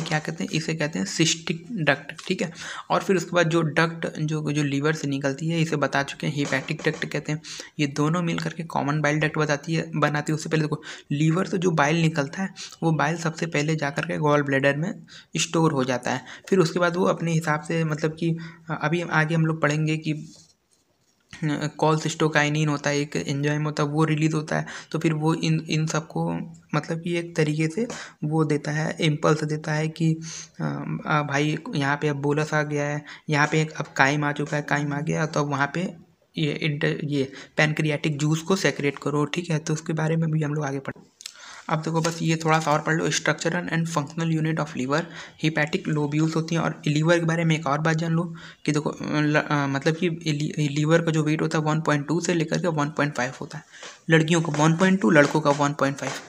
क्या कहते हैं, इसे कहते हैं सिस्टिक डक्ट। ठीक है, और फिर उसके बाद जो डक्ट जो लीवर से निकलती है इसे बता चुके हैं हिपैटिक डक्ट कहते हैं। ये दोनों मिल करके कॉमन बाइल डक्ट बनाती है। उससे पहले देखो लीवर से जो बाइल निकलता है वो बाइल सबसे पहले जा करके गॉल ब्लैडर में स्टोर हो जाता है। फिर उसके बाद वो अपने हिसाब से मतलब कि अभी आगे हम लोग पढ़ेंगे कि कोलेसिस्टोकाइनिन होता है, एक एंजाइम होता है, वो रिलीज होता है। तो फिर वो इन सबको मतलब कि एक तरीके से वो देता है, इम्पल्स देता है कि भाई यहाँ पे अब बोलस आ गया है, यहाँ पे अब काइम आ चुका है, काइम आ गया तो अब वहाँ पे ये पैनक्रियाटिक जूस को सेक्रेट करो। ठीक है, तो उसके बारे में भी हम लोग आगे पढ़ें। अब देखो बस ये थोड़ा सा और पढ़ लो, structural and functional unit of liver, hepatic lobules होती हैं। और लीवर के बारे में एक और बात जान लो कि देखो मतलब कि लीवर का जो वेट होता है 1.2 से लेकर के 1.5 होता है। लड़कियों का 1.2, लड़कों का 1.5।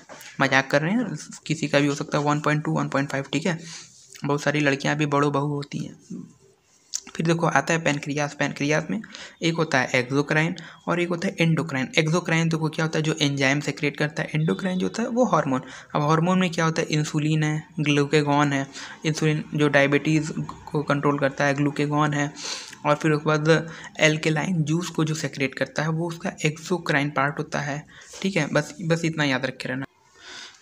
मजाक कर रहे हैं, किसी का भी हो सकता है 1.2 1.5, ठीक है। बहुत सारी लड़कियां भी बड़ो बहू होती हैं। फिर देखो आता है पैनक्रियास। पैनक्रियास में एक होता है एक्सोक्राइन और एक होता है एंडोक्राइन। एक्सोक्राइन देखो क्या होता है, जो एंजाइम सेक्रेट करता है। एंडोक्राइन जो होता है वो हार्मोन। अब हार्मोन में क्या होता है, इंसुलिन है, ग्लूकेगॉन है। इंसुलिन जो डायबिटीज़ को कंट्रोल करता है, ग्लूकेगॉन है। और फिर उसके बाद एल्केलाइन जूस को जो सेक्रेट करता है वो उसका एक्सोक्राइन पार्ट होता है, ठीक है। बस इतना याद रखे रहना।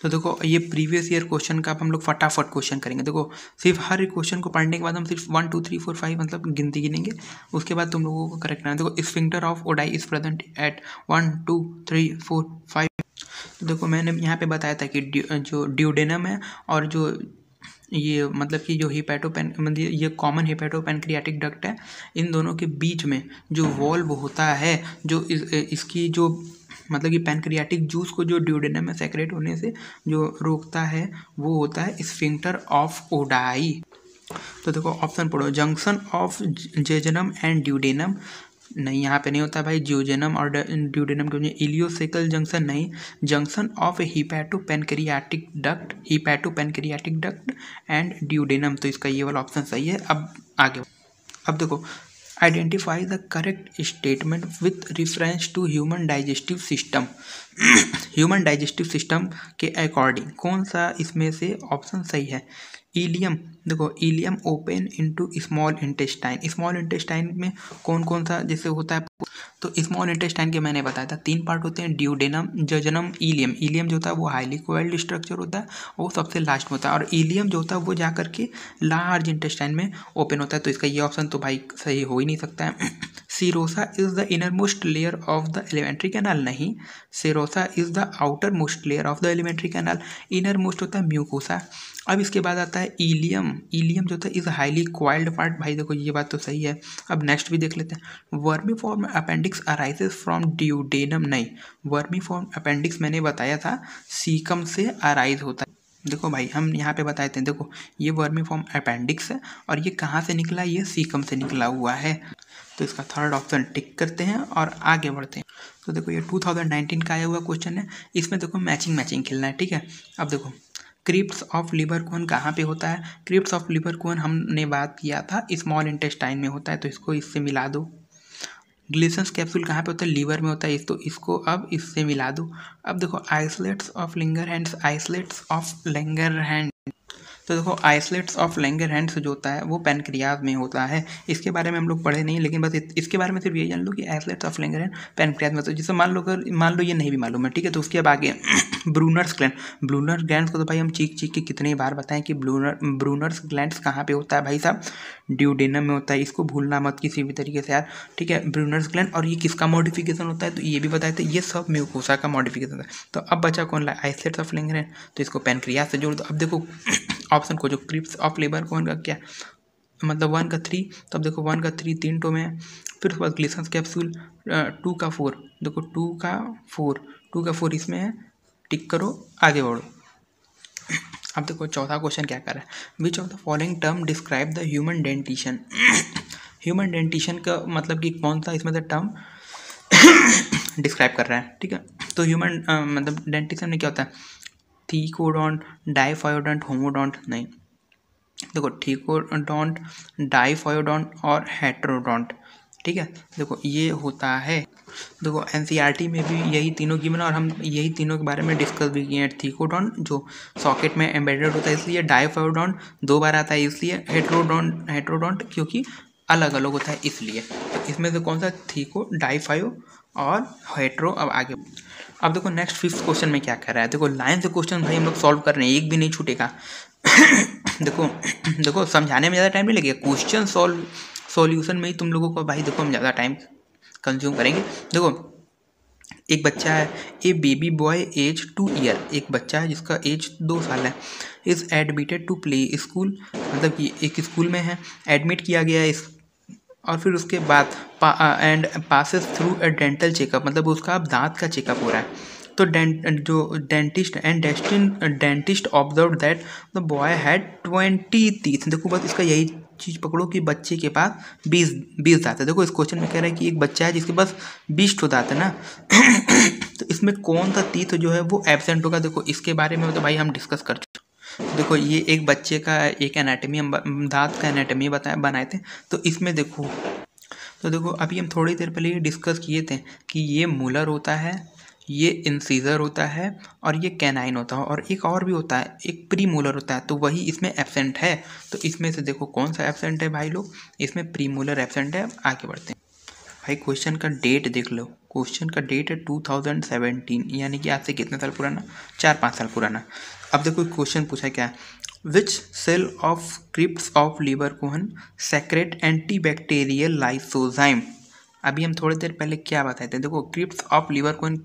तो देखो ये प्रीवियस ईयर क्वेश्चन का अब हम लोग फटाफट क्वेश्चन करेंगे। देखो सिर्फ हर एक क्वेश्चन को पढ़ने के बाद हम सिर्फ 1 2 3 4 5 मतलब गिनती गिनेंगे, उसके बाद तुम लोगों को करेक्ट करना है। देखो sphincter of Oddi is present at 1 2 3 4 5। तो देखो मैंने यहाँ पे बताया था कि जो ड्यूडेनम है और जो ये मतलब कि जो मतलब ये कॉमन हिपैटोपैनक्रियाटिक डक्ट है, इन दोनों के बीच में जो वॉल्व होता है, जो इसकी जो मतलब कि पैनक्रियाटिक जूस को जो ड्यूडेनम में सेक्रेट होने से जो रोकता है वो होता है स्फिंक्टर ऑफ ओडाई। तो देखो ऑप्शन पढ़ो, जंक्शन ऑफ जेजनम एंड ड्यूडेनम, नहीं यहाँ पे नहीं होता भाई। जियोजेनम और ड्यूडेनम के इलियोसेकल जंक्शन नहीं, junction of hepatopancreatic duct and duodenum. तो इसका ये वाला ऑप्शन सही है। अब आगे, अब देखो identify the correct statement with reference to human digestive system. Human digestive system के अकॉर्डिंग कौन सा इसमें से ऑप्शन सही है। इलियम, देखो ileum open into small intestine. Small intestine में कौन कौन सा जैसे होता है, तो स्मॉल इंटेस्टाइन के मैंने बताया था 3 पार्ट होते हैं, ड्यूडेनम, जजनम, इलियम। इलियम जो होता है वो हाईली कोइल्ड स्ट्रक्चर होता है, वो सबसे लास्ट में होता है। और इलियम जो होता है वो जा करके लार्ज इंटेस्टाइन में ओपन होता है। तो इसका ये ऑप्शन तो भाई सही हो ही नहीं सकता है। Serosa is the innermost layer of the alimentary canal, नहीं, serosa is the outermost layer of the alimentary canal. Innermost होता है म्यूकोसा। अब इसके बाद आता है इलियम। इलियम जो होता है इज हाईली क्वाइल्ड पार्ट, भाई देखो ये बात तो सही है। अब नेक्स्ट भी देख लेते हैं, vermiform appendix arises from duodenum, नहीं, वर्मीफॉर्म अपेंडिक्स मैंने बताया था सीकम से अराइज होता है। देखो भाई हम यहाँ पे बताए थे, देखो ये वर्मीफॉर्म अपेंडिक्स है और ये कहाँ से निकला, ये सीकम से निकला हुआ है। तो इसका थर्ड ऑप्शन टिक करते हैं और आगे बढ़ते हैं। तो देखो ये 2019 का आया हुआ क्वेश्चन है, इसमें देखो मैचिंग खेलना है, ठीक है। अब देखो क्रिप्स ऑफ लिवर कोन कहाँ पे होता है। क्रिप्स ऑफ लिवर कोन हमने बात किया था स्मॉल इंटेस्टाइन में होता है, तो इसको इससे मिला दो। ग्लिसन्स कैप्सूल कहाँ पे होता है, लीवर में होता है, तो इसको अब इससे मिला दो। अब देखो आइसलेट्स ऑफ लिंगरहैंड्स, आइसलेट्स ऑफ लिंगरहैंड, तो देखो आइसलेट्स ऑफ लैंगरहैंड्स जो होता है वो पैनक्रियाज में होता है। इसके बारे में हम लोग पढ़े नहीं, लेकिन बस इसके बारे में सिर्फ ये जान लो कि आइसलेट्स ऑफ लैंगरहैंड पैनक्रियाज में। तो जिससे मान लो ये नहीं भी मालूम है, ठीक है। तो उसके अब आगे ब्रूनर्स ग्लैंड। ब्रूनर ग्लैंड्स को तो भाई हम चीख के कितनी बार बताएं कि ब्रूनर्स ग्लैंड्स कहाँ पे होता है भाई साहब, ड्यूडेनम में होता है। इसको भूलना मत किसी भी तरीके से यार, ठीक है। ब्रूनर्स ग्लैंड, और ये किसका मॉडिफिकेशन होता है, तो ये भी बताए थे, ये सब म्यूकोसा का मॉडिफिकेशन है। तो अब बचा कौन, आइसलेट्स ऑफ लैंगरहैंड, तो इसको पैनक्रियाज से जोड़ दो। अब देखो ऑप्शन को, जो क्रिप्स ऑफ लिवर कौन का क्या मतलब 1 का 3, तो अब देखो 1 का 3 3 टो में है। फिर उसके बाद ग्लिसन्स कैप्सूल 2 का 4, देखो 2 का 4 इसमें है, टिक करो आगे बढ़ो। अब देखो चौथा क्वेश्चन क्या कर रहा है, विच of the following term describe the human dentition. Human dentition का मतलब कि कौन सा इसमें से टर्म डिस्क्राइब कर रहा है, ठीक है। तो ह्यूमन मतलब डेंटिशन में क्या होता है, थीकोडोंट, डाइफायोडोंट, होमोडोंट, नहीं, देखो थीकोडोंट, डाइफायोडोंट और हेटेरोडोंट, ठीक है। देखो ये होता है, देखो एनसीईआरटी में भी यही तीनों गिवन और हम यही तीनों के बारे में डिस्कस भी किए हैं। थीकोडोंट जो सॉकेट में एम्बेडेड होता है इसलिए, डाइफायोडोंट 2 बार आता है इसलिए, हेटेरोडोंट क्योंकि अलग अलग होता है इसलिए। तो इसमें से कौन सा, थीको, डाइफायो और हेटेरो। अब आगे, अब देखो नेक्स्ट 5th क्वेश्चन में क्या कर रहा है, देखो लाइन से क्वेश्चन भाई हम लोग सॉल्व कर रहे हैं, एक भी नहीं छूटेगा। देखो समझाने में ज़्यादा टाइम नहीं लगेगा, क्वेश्चन सॉल्यूशन में ही तुम लोगों को भाई देखो हम ज़्यादा टाइम कंज्यूम करेंगे। देखो एक बच्चा है, a baby boy age 2 year, एक बच्चा है जिसका एज 2 साल है, is admitted to play school, मतलब कि एक स्कूल में है, एडमिट किया गया है और फिर उसके बाद and passes through a dental checkup, मतलब उसका अब दांत का चेकअप हो रहा है। तो जो dentist observe that the boy had 20 teeth. देखो बस इसका यही चीज़ पकड़ो कि बच्चे के पास 20 दांत है। देखो इस क्वेश्चन में कह रहा है कि एक बच्चा है जिसके पास 20 तो दांत है ना तो इसमें कौन सा टीथ जो है वो एब्सेंट होगा। देखो इसके बारे में तो भाई हम डिस्कस कर चुके। देखो ये एक बच्चे का एक एनाटमी, हम दांत का एनाटमी बनाए थे। तो इसमें देखो अभी हम थोड़ी देर पहले ये डिस्कस किए थे कि ये मूलर होता है, ये इंसीजर होता है और ये कैनाइन होता है, और एक और भी होता है, एक प्री मूलर होता है। तो वही इसमें एब्सेंट है। तो इसमें से देखो कौन सा एब्सेंट है भाई लोग, इसमें प्री मूलर एब्सेंट है। आगे बढ़ते हैं भाई, क्वेश्चन का डेट देख लो। क्वेश्चन का डेट है 2017, यानी कि आज से कितने साल पुराना, 4-5 साल पुराना। अब देखो क्वेश्चन पूछा क्या, which cell of crypts of Lieberkuhn secrete antibacterial lysozyme. अभी हम थोड़ी देर पहले क्या बताए थे, देखो क्रिप्स ऑफ लीवर कोहन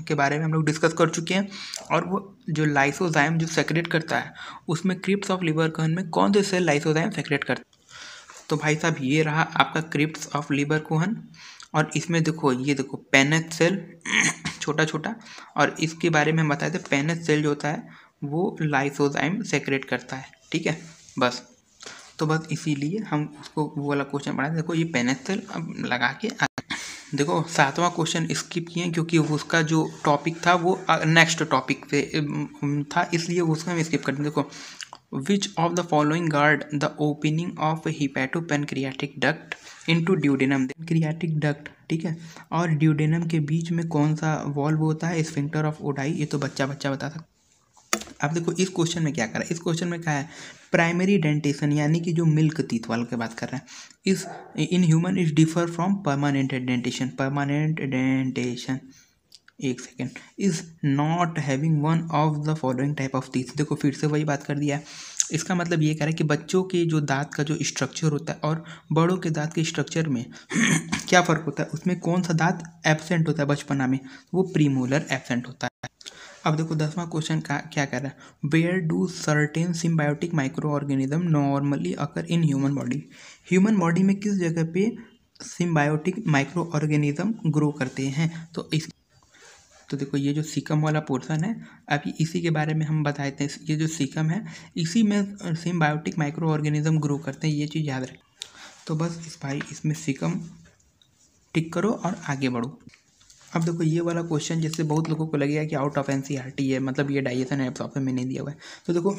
के बारे में हम लोग डिस्कस कर चुके हैं, और वो जो लाइसोजाइम जो सेक्रेट करता है उसमें क्रिप्स ऑफ लीवर कोहन में कौन से सेल लाइसोजाइम सेक्रेट करता है। तो भाई साहब ये रहा आपका क्रिप्स ऑफ लीवर कोहन, और इसमें देखो ये देखो पेनेट सेल छोटा छोटा, और इसके बारे में हम बताए थे पेनेट सेल जो होता है वो लाइसोजाइम सेक्रेट करता है। ठीक है बस, तो बस इसीलिए हम उसको वो वाला क्वेश्चन पढ़ा। देखो ये पेनेट सेल अब लगा के देखो 7वां क्वेश्चन स्किप किए क्योंकि उसका जो टॉपिक था वो नेक्स्ट टॉपिक पे था, इसलिए उसको हम स्किप करते हैं। देखो which of the following guard the opening of hepatopancreatic duct into duodenum. Pancreatic duct, ठीक है, और ड्यूडेनम के बीच में कौन सा वॉल्व होता है, स्फिंक्टर ऑफ ओडाई। ये तो बच्चा बता सकता। अब देखो इस क्वेश्चन में क्या करा, इस क्वेश्चन में क्या है, प्राइमरी डेंटेशन यानी कि जो मिल्क टीथ वाले की बात कर रहे हैं। इस in human is differ from permanent dentition. Permanent dentition, एक second, is not having one of the following type of teeth. देखो फिर से वही बात कर दिया है। इसका मतलब ये कह रहा है कि बच्चों के जो दांत का जो स्ट्रक्चर होता है और बड़ों के दांत के स्ट्रक्चर में क्या फ़र्क होता है, उसमें कौन सा दांत एब्सेंट होता है बचपना में, वो प्रीमोलर एब्सेंट होता है। अब देखो 10वां क्वेश्चन का क्या कह रहा है, where do certain symbiotic micro organism normally occur in human body. Human body में किस जगह पे सिम्बायोटिक माइक्रो ऑर्गेनिज्म ग्रो करते हैं। तो देखो ये जो सीकम वाला पोर्शन है, अभी इसी के बारे में हम बताए थे। ये जो सीकम है इसी में सिम्बायोटिक माइक्रो ऑर्गेनिज्म ग्रो करते हैं, ये चीज़ याद रखें। तो बस भाई इसमें सीकम टिक करो और आगे बढ़ो। अब देखो ये वाला क्वेश्चन जिससे बहुत लोगों को लगेगा कि आउट ऑफ एनसीईआरटी है, मतलब ये डाइजेशन एब्जॉर्प्शन में नहीं दिया हुआ है। तो देखो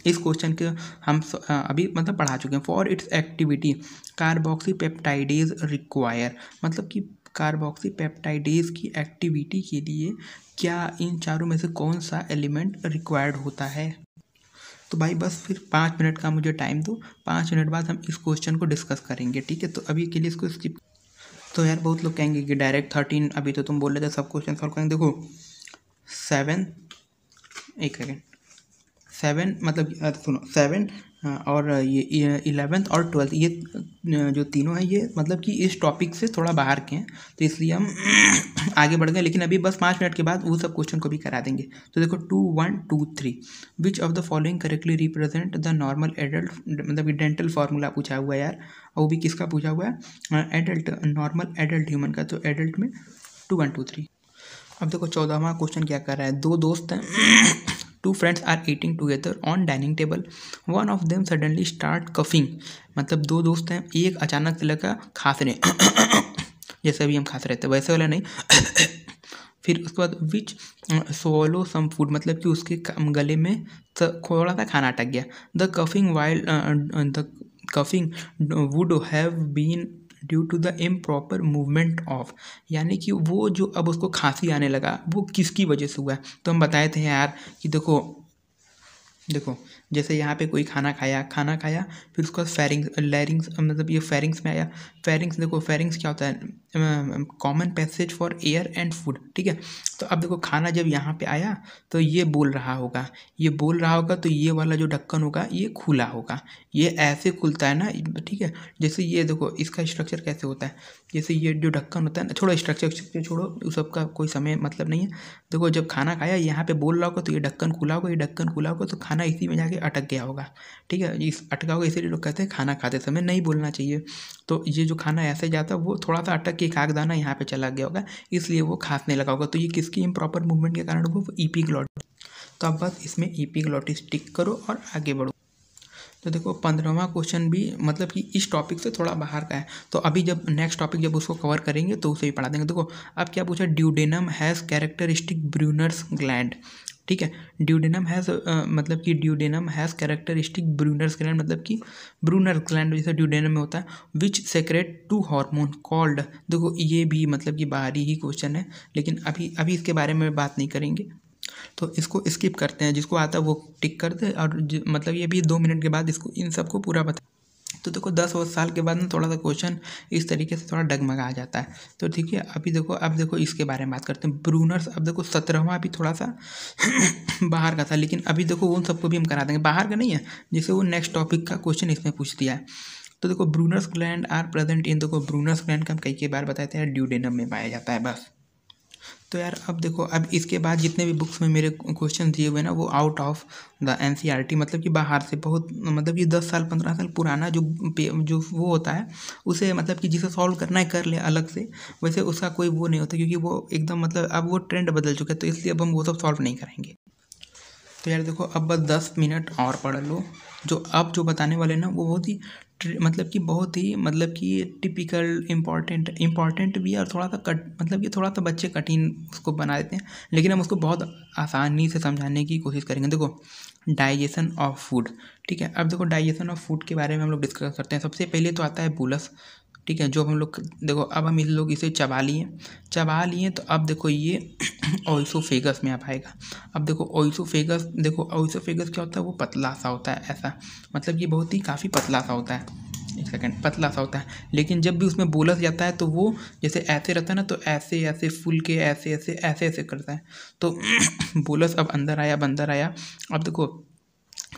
इस क्वेश्चन के हम अभी मतलब पढ़ा चुके हैं। For its activity carboxypeptidase require, मतलब कि कार्बोक्सीपेप्टाइडेज की एक्टिविटी के लिए क्या इन चारों में से कौन सा एलिमेंट रिक्वायर्ड होता है। तो भाई बस फिर 5 मिनट का मुझे टाइम दो, 5 मिनट बाद हम इस क्वेश्चन को डिस्कस करेंगे। ठीक है, तो अभी के लिए इसको स्किप। तो यार बहुत लोग कहेंगे कि डायरेक्ट 13, अभी तो तुम बोल रहे थे सब क्वेश्चन सॉल्व करेंगे। देखो 7, एक सेकेंड, 7 मतलब सुनो 7 और ये 11th और 12th, ये जो तीनों हैं ये मतलब कि इस टॉपिक से थोड़ा बाहर के हैं, तो इसलिए हम आगे बढ़ गए। लेकिन अभी बस 5 मिनट के बाद वो सब क्वेश्चन को भी करा देंगे। तो देखो 2, 1, 2, 3 विच of the following correctly represent the normal adult, मतलब डेंटल फार्मूला पूछा हुआ है यार, और वो भी किसका पूछा हुआ है, एडल्ट, नॉर्मल एडल्ट ह्यूमन का। तो एडल्ट में 2, 1, 2, 3। अब देखो 14वां क्वेश्चन क्या कर रहा है, 2 दोस्त हैं, 2 friends are eating together on dining table. One of them suddenly start coughing. मतलब 2 दोस्त हैं, एक अचानक से लगा खांस रहे जैसे अभी हम खांस रहे थे वैसे वाला नहीं फिर उसके बाद विच swallow some food, मतलब कि उसके गले में थोड़ा सा खाना अटक गया। The coughing would have been due to the improper movement of, यानी कि वो जो अब उसको खांसी आने लगा वो किसकी वजह से हुआ है। तो हम बताए थे यार कि देखो जैसे यहाँ पे कोई खाना खाया, फिर उसका लैरिंग्स, मतलब ये फेरिंग्स में आया। फेरिंग्स, देखो फेरिंग्स क्या होता है, common passage for air and food. ठीक है, तो अब देखो खाना जब यहाँ पे आया तो ये बोल रहा होगा, तो ये वाला जो ढक्कन होगा ये खुला होगा, ये ऐसे खुलता है ना। ठीक है, जैसे ये देखो इसका स्ट्रक्चर कैसे होता है, जैसे ये जो ढक्कन होता है ना, छोड़ो स्ट्रक्चर छोड़ो, उस सबका कोई समय मतलब नहीं है। देखो जब खाना खाया यहाँ पे बोल रहा होगा तो ये ढक्कन खुला होगा, ये ढक्कन खुला होगा तो खाना इसी में जाके अटक गया होगा, ठीक है। इस अटका होगा, इसीलिए लोग कहते हैं खाना खाते समय नहीं बोलना चाहिए। तो ये जो खाना ऐसे जाता है वो थोड़ा सा अटक के एक दाना यहाँ पे चला गया होगा, इसलिए वो खांसने लगा होगा। तो ये किसकी इम्प्रॉपर मूवमेंट के कारण वो एपिग्लॉटिस। तो अब बस इसमें एपिग्लॉटिस टिक करो और आगे बढ़ो। तो देखो 15वां क्वेश्चन भी मतलब कि इस टॉपिक से थोड़ा बाहर का है, तो अभी जब नेक्स्ट टॉपिक जब उसको कवर करेंगे तो उसे भी पढ़ा देंगे। देखो अब क्या पूछा, duodenum has characteristic Brunner's gland, ठीक है। ड्यूडेनम हैज़ मतलब कि duodenum has characteristic Brunner's gland, मतलब कि ब्रूनर ग्लैंड जैसे ड्यूडेनम में होता है, विच सेक्रेट टू हार्मोन कॉल्ड। देखो ये भी मतलब कि बाहरी ही क्वेश्चन है, लेकिन अभी इसके बारे में बात नहीं करेंगे, तो इसको स्किप करते हैं। जिसको आता है वो टिक कर दे, और मतलब ये भी 2 मिनट के बाद इसको इन सबको पूरा बता। तो देखो 10 साल के बाद ना थोड़ा सा क्वेश्चन इस तरीके से थोड़ा डगमगा जाता है। तो ठीक है, अभी देखो अब देखो इसके बारे में बात करते हैं, ब्रूनर्स। अब देखो 17वां अभी थोड़ा सा बाहर का था, लेकिन अभी देखो उन सबको भी हम करा देंगे, बाहर का नहीं है, जैसे वो नेक्स्ट टॉपिक का क्वेश्चन इसमें पूछ दिया है। तो देखो Brunner's gland are present in, देखो ब्रूनर्स ग्लैंड का हम कई बार बताते हैं ड्यूडेनम में पाया जाता है बस। तो यार अब देखो, अब इसके बाद जितने भी बुक्स में मेरे क्वेश्चन दिए हुए ना वो आउट ऑफ द एनसीईआरटी, मतलब कि बाहर से, बहुत मतलब कि 10 साल 15 साल पुराना जो वो होता है उसे मतलब कि जिसे सॉल्व करना है कर ले अलग से, वैसे उसका कोई वो नहीं होता, क्योंकि वो एकदम मतलब अब वो ट्रेंड बदल चुका है, तो इसलिए अब हम वो सब सॉल्व नहीं करेंगे। तो यार देखो अब बस 10 मिनट और पढ़ लो। जो बताने वाले ना वो बहुत ही मतलब कि टिपिकल इम्पॉर्टेंट भी है, और थोड़ा सा मतलब कि थोड़ा सा बच्चे कठिन उसको बना देते हैं, लेकिन हम उसको बहुत आसानी से समझाने की कोशिश करेंगे। देखो डाइजेशन ऑफ फूड, ठीक है। अब देखो डाइजेशन ऑफ फूड के बारे में हम लोग डिस्कस करते हैं। सबसे पहले तो आता है बोलस, ठीक है, जो हम लोग देखो अब हम लोग इसे चबा लिए, तो अब देखो ये ओइसोफेगस में आ पाएगा। अब देखो ओइसोफेगस क्या होता है, वो पतला सा होता है, ऐसा मतलब ये बहुत ही काफ़ी पतला सा होता है, एक सेकंड, पतला सा होता है। लेकिन जब भी उसमें बोलस जाता है तो वो जैसे ऐसे रहता है ना, तो ऐसे फूल के ऐसे करता है। तो बोलस अब अंदर आया। अब देखो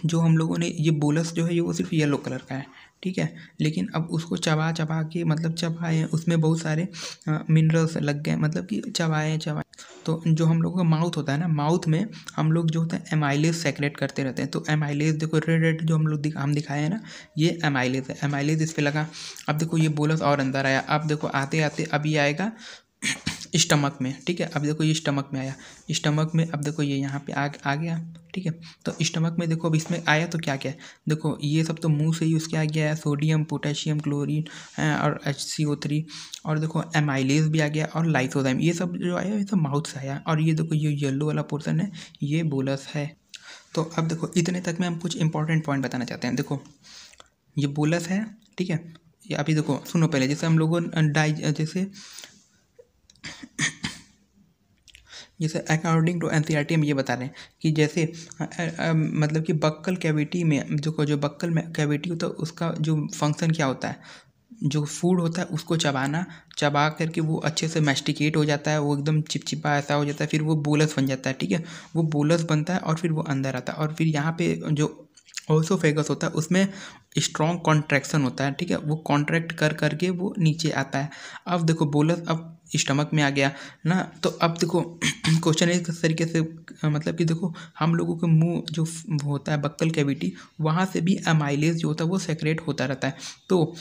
जो हम लोगों ने ये बोलस जो है ये वो सिर्फ येलो कलर का है, ठीक है, लेकिन अब उसको चबा के मतलब चबाए, उसमें बहुत सारे मिनरल्स लग गए, मतलब कि चबाए। तो जो हम लोगों का माउथ होता है ना, माउथ में हम लोग जो होता है एमाइलेज सेक्रेट करते रहते हैं। तो एमाइलेज देखो रेड जो हम दिखाए हैं ना, ये एमाइलेज है, एमाइलेज इस पर लगा। अब देखो ये बोलस और अंदर आया। अब देखो आते अभी आएगा स्टमक में, ठीक है। अब देखो ये स्टमक में आया, स्टमक में अब देखो ये यहाँ पे आ गया, ठीक है। तो स्टमक में देखो अब इसमें आया तो क्या क्या है, देखो ये सब तो मुंह से ही उसके आ गया है, सोडियम पोटेशियम क्लोरीन और HCO3, और देखो एमाइलेज भी आ गया, और लाइसोजाइम, ये सब जो आया ये सब माउथ से आया। और ये देखो ये येलो वाला पोर्सन है, ये बोलस है। तो अब देखो इतने तक में हम कुछ इंपॉर्टेंट पॉइंट बताना चाहते हैं। देखो ये बोलस है, ठीक है। ये अभी देखो सुनो, पहले जैसे हम लोगों जैसे अकॉर्डिंग टू एनसीईआरटी हम ये बता रहे हैं कि जैसे मतलब कि बक्कल कैविटी में जो बक्कल में कैविटी होता है उसका जो फंक्शन क्या होता है, जो फूड होता है उसको चबा करके वो अच्छे से मैस्टिकेट हो जाता है, वो एकदम चिपचिपा ऐसा हो जाता है, फिर वो बोलस बन जाता है, ठीक है। वो बोलस बनता है और फिर वो अंदर आता है, और फिर यहाँ पे जो ओसोफेगस होता है उसमें स्ट्रॉन्ग कॉन्ट्रैक्शन होता है, ठीक है, वो कॉन्ट्रैक्ट करके वो नीचे आता है। अब देखो बोलस अब स्टमक में आ गया ना, तो अब देखो क्वेश्चन इस तरीके से मतलब कि देखो हम लोगों के मुंह जो होता है बक्कल कैविटी, वहाँ से भी एमाइलेज जो होता है वो सेक्रेट होता रहता है। तो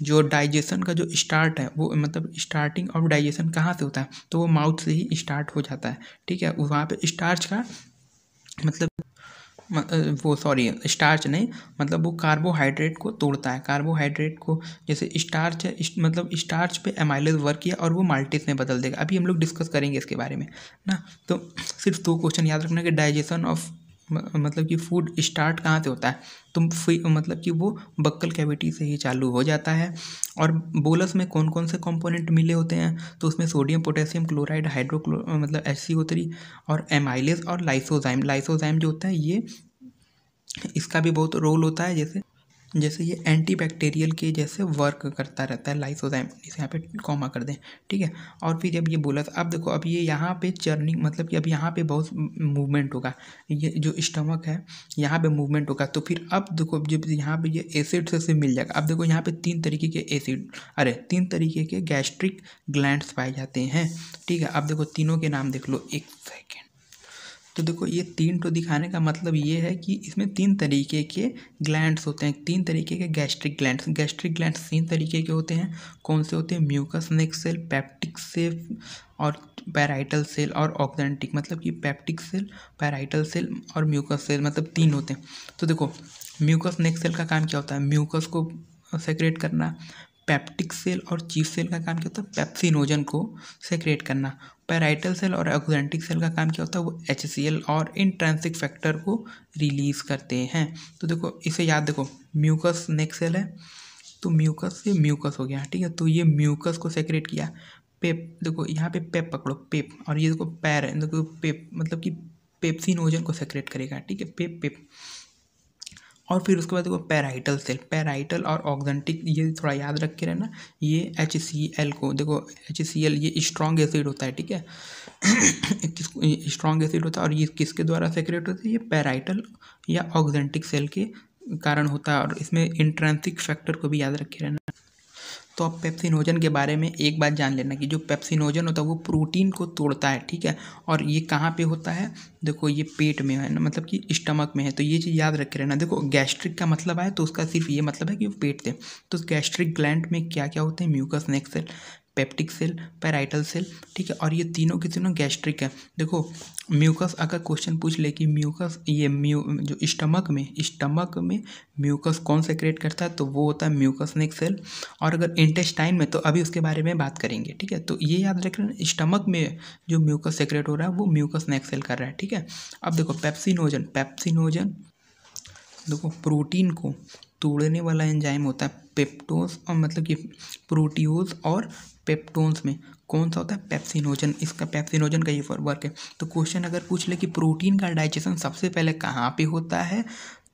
जो डाइजेशन का जो स्टार्ट है वो मतलब स्टार्टिंग ऑफ डाइजेशन कहाँ से होता है, तो वो माउथ से ही स्टार्ट हो जाता है, ठीक है। वहाँ पे स्टार्च का मतलब स्टार्च नहीं, मतलब वो कार्बोहाइड्रेट को तोड़ता है, कार्बोहाइड्रेट को, जैसे स्टार्च है मतलब स्टार्च पे एमाइलेज वर्क किया और वो माल्टेज में बदल देगा। अभी हम लोग डिस्कस करेंगे इसके बारे में ना। तो सिर्फ 2 क्वेश्चन याद रखना कि डाइजेशन ऑफ मतलब कि फूड स्टार्ट कहाँ से होता है, तो मतलब कि वो बक्कल कैविटी से ही चालू हो जाता है। और बोलस में कौन कौन से कंपोनेंट मिले होते हैं, तो उसमें सोडियम पोटेशियम क्लोराइड मतलब HCO3 और एमाइलेज और लाइसोजाइम जो होता है ये, इसका भी बहुत रोल होता है। जैसे जैसे ये एंटीबैक्टीरियल के जैसे वर्क करता रहता है लाइसोजाइम, इसे यहाँ पे कॉमा कर दें, ठीक है। और फिर जब ये बोला था, अब देखो अब ये यहाँ पे चर्निंग, मतलब कि अब यहाँ पे बहुत मूवमेंट होगा, ये जो स्टमक है यहाँ पे मूवमेंट होगा। तो फिर अब देखो जब यहाँ पे ये एसिड से मिल जाएगा, अब देखो यहाँ पे 3 तरीके के एसिड, 3 तरीके के गैस्ट्रिक ग्लैंड्स पाए जाते हैं, ठीक है। अब देखो तीनों के नाम देख लो, एक सेकेंड। तो देखो ये 3 तो दिखाने का मतलब ये है कि इसमें 3 तरीके के ग्लैंड्स होते हैं, 3 तरीके के गैस्ट्रिक ग्लैंड्स। गैस्ट्रिक ग्लैंड्स 3 तरीके के होते हैं। कौन से होते हैं? Mucus neck cell, peptic cell और पैराइटल सेल और ऑक्जेंटिक, मतलब कि पेप्टिक सेल, पैराइटल सेल और म्यूकस सेल, मतलब 3 होते हैं। तो देखो म्यूकस नेक सेल का काम क्या होता है? म्यूकस को सेक्रेट करना। पेप्टिक सेल और चीफ सेल का काम क्या होता है? पेप्सिनोजन को सेक्रेट करना। पैराइटल सेल और ऑक्जेंटिक सेल का काम क्या होता है? वो HCl और इंट्रिंसिक फैक्टर को रिलीज करते हैं। तो देखो इसे याद, देखो म्यूकस नेक सेल है तो म्यूकस से म्यूकस हो गया, ठीक है। तो ये म्यूकस को सेक्रेट किया। पेप, देखो यहाँ पे पेप पकड़ो, पेप, और ये देखो पैर है, देखो पेप मतलब कि पेप्सिनोजन को सेक्रेट करेगा, ठीक है, पेप पेप। और फिर उसके बाद देखो पैराइटल सेल, पैराइटल और ऑक्जेंटिक, ये थोड़ा याद रख के रहना। ये HCl को, देखो HCl ये स्ट्रॉन्ग एसिड होता है, ठीक है स्ट्रॉन्ग एसिड होता है, और ये किसके द्वारा सेक्रेट होता है? ये पैराइटल या ऑक्जेंटिक सेल के कारण होता है। और इसमें इंट्रिंसिक फैक्टर को भी याद रखे रहना। तो अब पेप्सिनोजन के बारे में एक बात जान लेना कि जो पेप्सिनोजन होता है वो प्रोटीन को तोड़ता है, ठीक है। और ये कहाँ पे होता है? देखो ये पेट में है ना, मतलब कि स्टमक में है। तो ये चीज़ याद रखे रहना। देखो गैस्ट्रिक का मतलब है तो उसका सिर्फ ये मतलब है कि वो पेट थे। तो गैस्ट्रिक ग्लैंड में क्या क्या होते हैं? Mucus neck cell, peptic cell, parietal cell, ठीक है। और ये तीनों के तीनों गैस्ट्रिक है। देखो म्यूकस, अगर क्वेश्चन पूछ ले कि म्यूकस, ये जो स्टमक में म्यूकस कौन सेक्रेट करता है, तो वो होता है म्यूकस नेक सेल। और अगर इंटेस्टाइन में, तो अभी उसके बारे में बात करेंगे, ठीक है। तो ये याद रखना, स्टमक में जो म्यूकस सेक्रेट हो रहा है वो म्यूकस नेक सेल कर रहा है, ठीक है। अब देखो पेप्सिनोजन देखो प्रोटीन को तोड़ने वाला एंजाइम होता है पेप्टोज, और मतलब कि प्रोटियोज और पेप्टोन्स में कौन सा होता है? पेप्सिनोजन। इसका पेप्सिनोजन का ये वर्क है। तो क्वेश्चन अगर पूछ ले कि प्रोटीन का डाइजेशन सबसे पहले कहाँ पे होता है,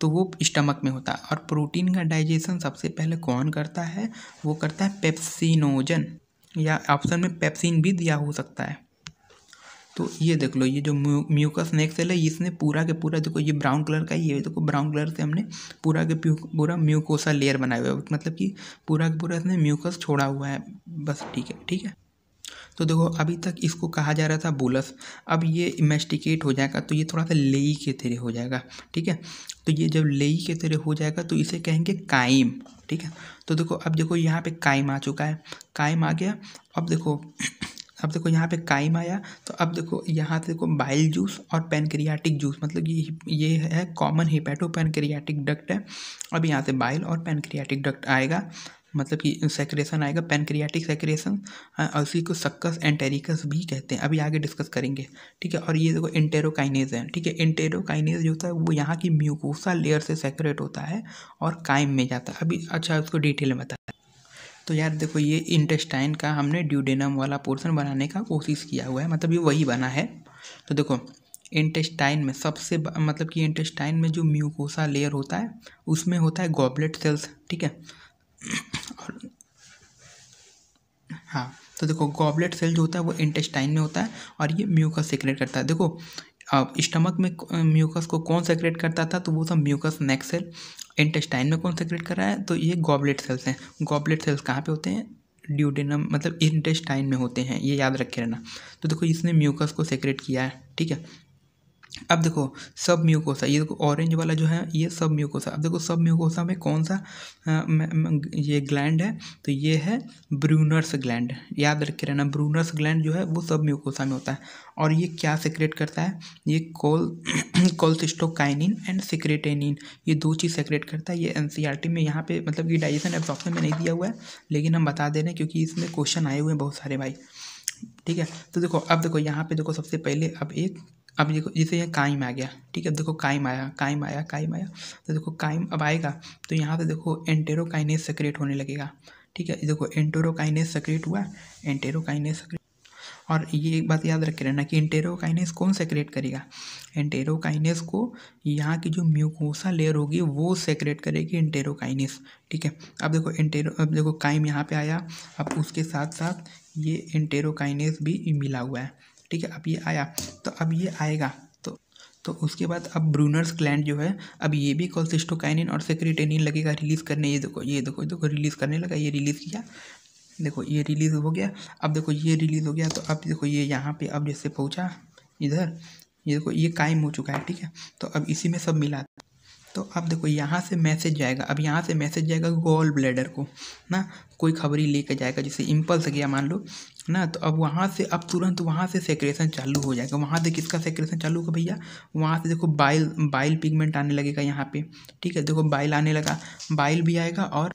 तो वो स्टमक में होता है। और प्रोटीन का डाइजेशन सबसे पहले कौन करता है? वो करता है पेप्सिनोजन, या ऑप्शन में पेप्सिन भी दिया हो सकता है। तो ये देख लो, ये जो म्यूकस नेक सेल है, इसने पूरा के पूरा, देखो ये ब्राउन कलर का, ये देखो ब्राउन कलर से हमने पूरा के पूरा म्यूकोसा लेयर बनाया हुआ है, मतलब कि पूरा के पूरा इसने म्यूकस छोड़ा हुआ है, बस, ठीक है, ठीक है। तो देखो अभी तक इसको कहा जा रहा था बुलस, अब ये इन्वेस्टिगेट हो जाएगा तो ये थोड़ा सा लेई के तरह हो जाएगा, ठीक है। तो ये जब लेई के तरह हो जाएगा तो इसे कहेंगे काइम, ठीक है। तो देखो अब देखो यहाँ पे काइम आ चुका है, काइम आ गया। अब देखो यहाँ पे काइम आया, तो अब देखो यहाँ से देखो बाइल जूस और पैनक्रियाटिक जूस, मतलब ये है कॉमन हिपैटो पैनक्रियाटिक डक्ट है। अब यहाँ से बाइल और पैनक्रियाटिक डक्ट आएगा, मतलब कि सेक्रेशन आएगा, पैनक्रियाटिक सेक्रेशन, और उसी को सक्कस एंटेरिकस भी कहते हैं, अभी आगे डिस्कस करेंगे, ठीक है। और ये देखो एंटेरोकाइनेज है, ठीक है। एंटेरोकाइनेज जो होता है वो यहाँ की म्यूकोसा लेयर से सेक्रेट होता है और काइम में जाता है। अभी अच्छा उसको डिटेल में बताया। तो यार देखो ये इंटेस्टाइन का हमने ड्यूडेनम वाला पोर्शन बनाने का कोशिश किया हुआ है, मतलब ये वही बना है। तो देखो इंटेस्टाइन में सबसे मतलब कि इंटेस्टाइन में जो म्यूकोसा लेयर होता है उसमें होता है गॉबलेट सेल्स, ठीक है। और हाँ, तो देखो गॉबलेट सेल जो होता है वो इंटेस्टाइन में होता है और ये म्यूकस सेक्रेट करता है। देखो अब स्टमक में म्यूकस को कौन सेक्रेट करता था, तो वो सब म्यूकस नेक सेल। इंटेस्टाइन में कौन सेक्रेट कर रहा है, तो ये गॉबलेट सेल्स हैं। गॉबलेट सेल्स कहाँ पे होते हैं? ड्यूडेनम, मतलब इंटेस्टाइन में होते हैं, ये याद रखे रहना। तो देखो इसने म्यूकस को सेक्रेट किया है, ठीक है। अब देखो सब म्यूकोसा, ये देखो ऑरेंज वाला जो है ये सब म्यूकोसा। अब देखो सब म्यूकोसा में कौन सा ये ग्लैंड है, तो ये है ब्रूनर्स ग्लैंड, याद रखे रहना। ब्रूनर्स ग्लैंड जो है वो सब म्यूकोसा में होता है और ये क्या सेक्रेट करता है? ये कोल्सिस्टोकाइनिन एंड सेक्रेटेनिन, ये 2 चीज़ सेक्रेट करता है। ये NCERT में यहाँ पे मतलब कि डाइजेशन एब्जॉर्प्शन में नहीं दिया हुआ है, लेकिन हम बता दे रहे हैं क्योंकि इसमें क्वेश्चन आए हुए हैं बहुत सारे भाई, ठीक है। तो देखो अब देखो यहाँ पे देखो सबसे पहले अब देखो जैसे ये काइम आ गया, ठीक है। देखो काइम आया, तो देखो काइम अब आएगा तो यहाँ पे देखो एंटेरोकाइनेज सेक्रेट होने लगेगा, ठीक है। देखो एंटेरोकाइनेज सेक्रेट हुआ, एंटेरोकाइनेज सेक्रेट, और ये एक बात याद रखे रहना कि एंटेरोकाइनेस कौन सेक्रेट करेगा, एंटेरोकाइनेस को यहाँ की जो म्यूकोसा लेयर होगी वो सेक्रेट करेगी एंटेरोकाइनेस, ठीक है। अब देखो काइम यहाँ पे आया, अब उसके साथ साथ ये एंटेरोकाइनेस भी मिला हुआ है, ठीक है। अब ये आया तो अब ये आएगा तो उसके बाद अब ब्रूनर्स ग्लैंड जो है, अब ये भी कोल्सिस्टोकाइनिन और सेक्रेटेनिन लगेगा रिलीज़ करने। ये देखो रिलीज़ करने लगा, ये रिलीज़ किया, देखो ये रिलीज़ हो गया। अब देखो ये रिलीज़ हो गया तो अब देखो ये यहाँ पे अब जैसे पहुँचा इधर, ये देखो ये कायम हो चुका है, ठीक है। तो अब इसी में सब मिला, तो अब देखो यहाँ से मैसेज जाएगा, अब यहाँ से मैसेज जाएगा गॉल ब्लैडर को ना, कोई खबरी लेके जाएगा, जैसे इम्पल्स गया मान लो ना, तो अब वहाँ से अब तुरंत वहाँ से सेक्रेशन चालू हो जाएगा। वहाँ से किसका सेक्रेशन चालू होगा भैया, वहाँ से देखो बाइल पिगमेंट आने लगेगा यहाँ पे, ठीक है। देखो बाइल आने लगा, बाइल भी आएगा और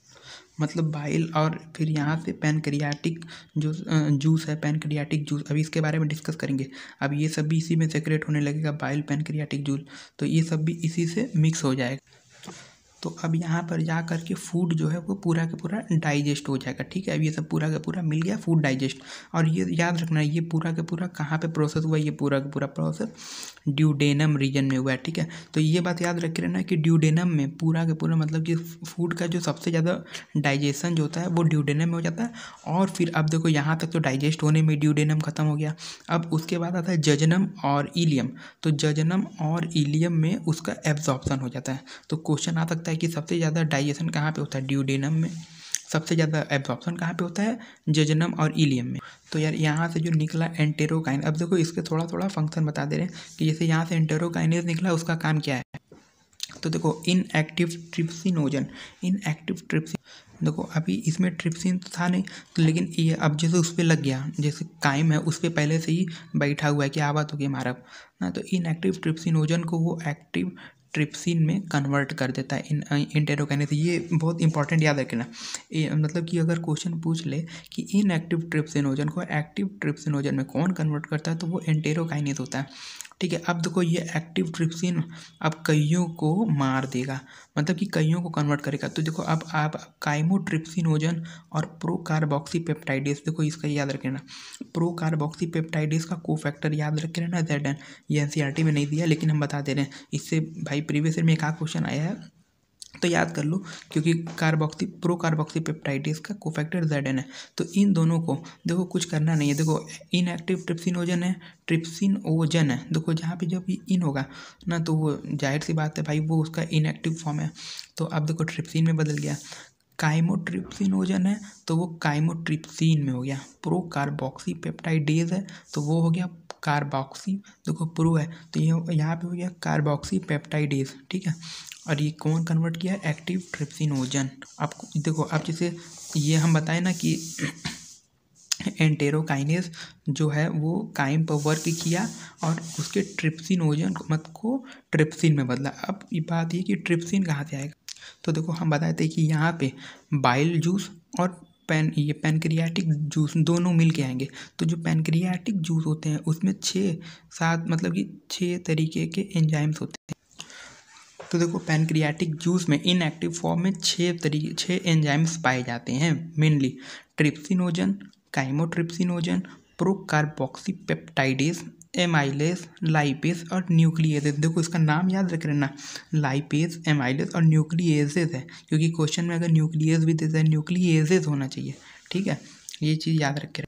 मतलब बाइल, और फिर यहाँ से पैनक्रियाटिक जो जूस है, पैनक्रियाटिक जूस, अभी इसके बारे में डिस्कस करेंगे। अब ये सब भी इसी में सेक्रेट होने लगेगा, बाइल पैनक्रियाटिक जूस, तो ये सब भी इसी से मिक्स हो जाएगा। तो अब यहाँ पर जा कर के फूड जो है वो पूरा का पूरा डाइजेस्ट हो जाएगा, ठीक है। अब ये सब पूरा का पूरा मिल गया फूड डाइजेस्ट। और ये याद रखना ये पूरा का पूरा कहाँ पे प्रोसेस हुआ, ये पूरा का पूरा प्रोसेस ड्यूडेनम रीजन में हुआ है, ठीक है। तो ये बात याद रख रहना कि ड्यूडेनम में पूरा का पूरा मतलब कि फूड का जो सबसे ज़्यादा डाइजेशन जो होता है वो ड्यूडेनम में हो जाता है। और फिर अब देखो यहाँ तक तो डाइजेस्ट होने में ड्यूडेनम खत्म हो गया। अब उसके बाद आता है जजनम और इलियम, तो जजनम और इलियम में उसका एब्जॉर्प्शन हो जाता है। तो क्वेश्चन आ सकता है कि सबसे ज़्यादा डाइजेशन कहाँ पे होता है, ड्यूडेनम में, सबसे ज़्यादा एब्जॉर्प्शन कहाँ पे होता है, जजनम और इलियम में। तो यार यहाँ से जो निकला एंटेरोकाइन, अब देखो इसके थोड़ा थोड़ा फंक्शन बता दे रहे हैं कि जैसे यहाँ से एंटेरोकाइनेज निकला, उसका काम क्या है। तो देखो इनएक्टिव ट्रिप्सिनोजन, इनएक्टिव ट्रिप्सिन, देखो अभी इसमें ट्रिप्सिन तो था नहीं, तो लेकिन ये अब जैसे उस पर लग गया, जैसे काइम है उस पर पहले से ही बैठा हुआ है कि आवाज़ होगी मारब ना, तो इनएक्टिव ट्रिप्सिनोजन को वो एक्टिव ट्रिप्सिन में कन्वर्ट कर देता है इन एंटेरोकाइनेज। ये बहुत इंपॉर्टेंट याद रखना, मतलब कि अगर क्वेश्चन पूछ ले कि इनएक्टिव ट्रिप्सिनोजन को एक्टिव ट्रिप्सिनोजन में कौन कन्वर्ट करता है, तो वो एंटेरोकाइनेज होता है, ठीक है। अब देखो ये एक्टिव ट्रिप्सिन अब कईयों को मार देगा, मतलब कि कईयों को कन्वर्ट करेगा। तो देखो अब आप काइमोट्रिप्सिनोजन और प्रोकार्बोक्सीपेप्टाइडेस, देखो इसका याद रखना, प्रोकार्बोक्सीपेप्टाइडेस का कोफैक्टर याद रख लेना Zn। ये एनसीईआरटी में नहीं दिया लेकिन हम बता दे रहे हैं, इससे भाई प्रीवियस ईयर में एक आध क्वेश्चन आया है तो याद कर लो, क्योंकि प्रोकार्बोक्सीपेप्टाइडेस का कोफैक्टर Zn है। तो इन दोनों को देखो कुछ करना नहीं है, देखो इनएक्टिव ट्रिप्सिनोजन है, ट्रिप्सिनोजन है, देखो जहाँ पे जब इन होगा ना तो वो जाहिर सी बात है भाई वो उसका इनएक्टिव फॉर्म है, तो अब देखो ट्रिप्सिन में बदल गया। काइमोट्रिप्सिनोजन है तो वो काइमोट्रिप्सिन में हो गया। प्रोकार्बोक्सीपेप्टाइडेज है तो वो हो गया कार्बोक्सी, देखो प्रो है तो ये यहाँ पे हो गया कार्बोक्सीपेप्टाइडेज, ठीक है। और ये कौन कन्वर्ट किया, एक्टिव ट्रिप्सिनोजन। आपको देखो अब जैसे ये हम बताए ना कि एंटेरोकाइनेज जो है वो काइम पर वर्क किया और उसके ट्रिप्सिनोजन मत को ट्रिप्सिन में बदला। अब ये बात ये कि ट्रिप्सिन कहाँ से आएगा, तो देखो हम बताए थे कि यहाँ पे बाइल जूस और पैनक्रियाटिक जूस दोनों मिल के आएंगे। तो जो पैनक्रियाटिक जूस होते हैं उसमें 6-7 मतलब कि 6 तरीके के एंजाइम्स होते हैं। तो देखो पैनक्रियाटिक जूस में इनएक्टिव फॉर्म में 6 एंजाइम्स पाए जाते हैं mainly, trypsinogen, chymotrypsinogen, procarboxypeptidase, amylase, lipase और न्यूक्लियेसेस। देखो इसका नाम याद रख लेना, लाइपेज, एमाइलेज और न्यूक्लियेसेस है, क्योंकि क्वेश्चन में अगर न्यूक्लियस भी देता है न्यूक्लियेसेस होना चाहिए, ठीक है, ये चीज़ याद रख के।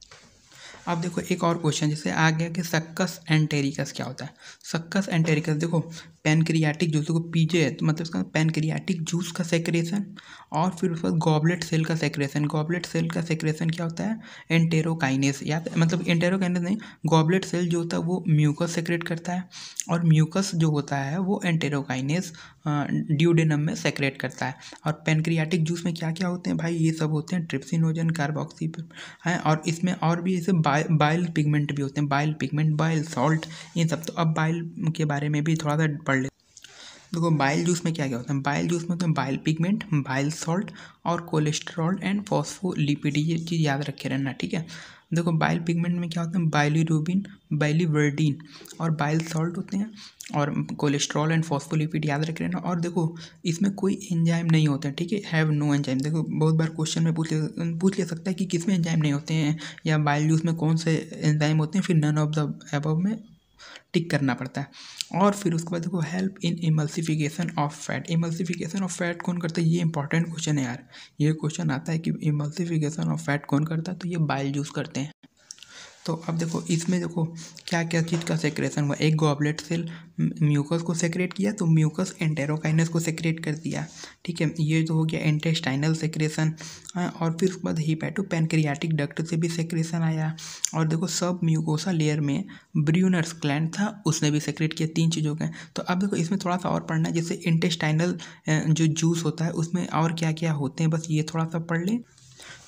अब देखो एक और क्वेश्चन जैसे आ गया कि सक्कस एंटेरिकस क्या होता है। सक्कस एंटेरिकस देखो पैनक्रियाटिक जूस, देखो पीजे है तो मतलब इसका पैनक्रियाटिक जूस का सेक्रेशन और फिर उसके बाद गॉबलेट सेल का सेक्रेशन। गॉबलेट सेल का सेक्रेशन क्या होता है, एंटेरोकाइनेस, या मतलब एंटेरोकाइनेस नहीं, गॉबलेट सेल जो होता है वो म्यूकस सेक्रेट करता है और म्यूकस जो होता है वो एंटेरोकाइनेस ड्यूडेनम में सेक्रेट करता है। और पैनक्रियाटिक जूस में क्या क्या होते हैं भाई, ये सब होते हैं ट्रिप्सिनोजन, कार्बोक्सी हैं, और इसमें और भी ऐसे बाइल पिगमेंट भी होते हैं, बाइल पिगमेंट, बाइल सॉल्ट, इन सब। तो अब बाइल के बारे में भी थोड़ा सा पढ़ ले। देखो बाइल जूस में क्या क्या होता है, बाइल जूस में होता है बाइल पिगमेंट, बाइल सॉल्ट और कोलेस्ट्रॉल एंड फॉस्फोलिपिड, ये चीज़ याद रखे रहना, ठीक है। देखो बाइल पिगमेंट में क्या होता है, बाइलिरुबिन, बाइलिवर्डिन और बाइल सॉल्ट होते हैं, और कोलेस्ट्रॉल एंड फॉस्फोलिपिड याद रखे रहना। और देखो इसमें कोई एंजाइम नहीं होते हैं, ठीक है, हैव नो एंजाइम। देखो बहुत बार क्वेश्चन में पूछ ले सकता है कि किस में एंजाइम नहीं होते हैं, या बाइल जूस में कौन से एंजाइम होते हैं, फिर नन ऑफ द अबव में टिक करना पड़ता है। और फिर उसके बाद देखो help in emulsification of fat. Emulsification of fat कौन करता है, ये इंपॉर्टेंट क्वेश्चन है यार, ये क्वेश्चन आता है कि इमल्सिफिकेशन ऑफ फैट कौन करता है, तो ये बाइल जूस करते हैं। तो अब देखो इसमें देखो क्या क्या चीज़ का सेक्रेशन हुआ, एक गॉबलेट सेल म्यूकस को सेक्रेट किया, तो म्यूकस एंटेरोकाइनस को सेक्रेट कर दिया, ठीक है, ये तो हो गया इंटेस्टाइनल सेक्रेशन। और फिर उसके बाद हीपैटो पैनक्रियाटिक डक्ट से भी सेक्रेशन आया। और देखो सब म्यूकोसा लेयर में ब्रूनर्स ग्लैंड था, उसने भी सेक्रेट किया, 3 चीज़ों का। तो अब देखो इसमें थोड़ा सा और पढ़ना है, जैसे इंटेस्टाइनल जो जूस होता है उसमें और क्या क्या होते हैं, बस ये थोड़ा सा पढ़ लें।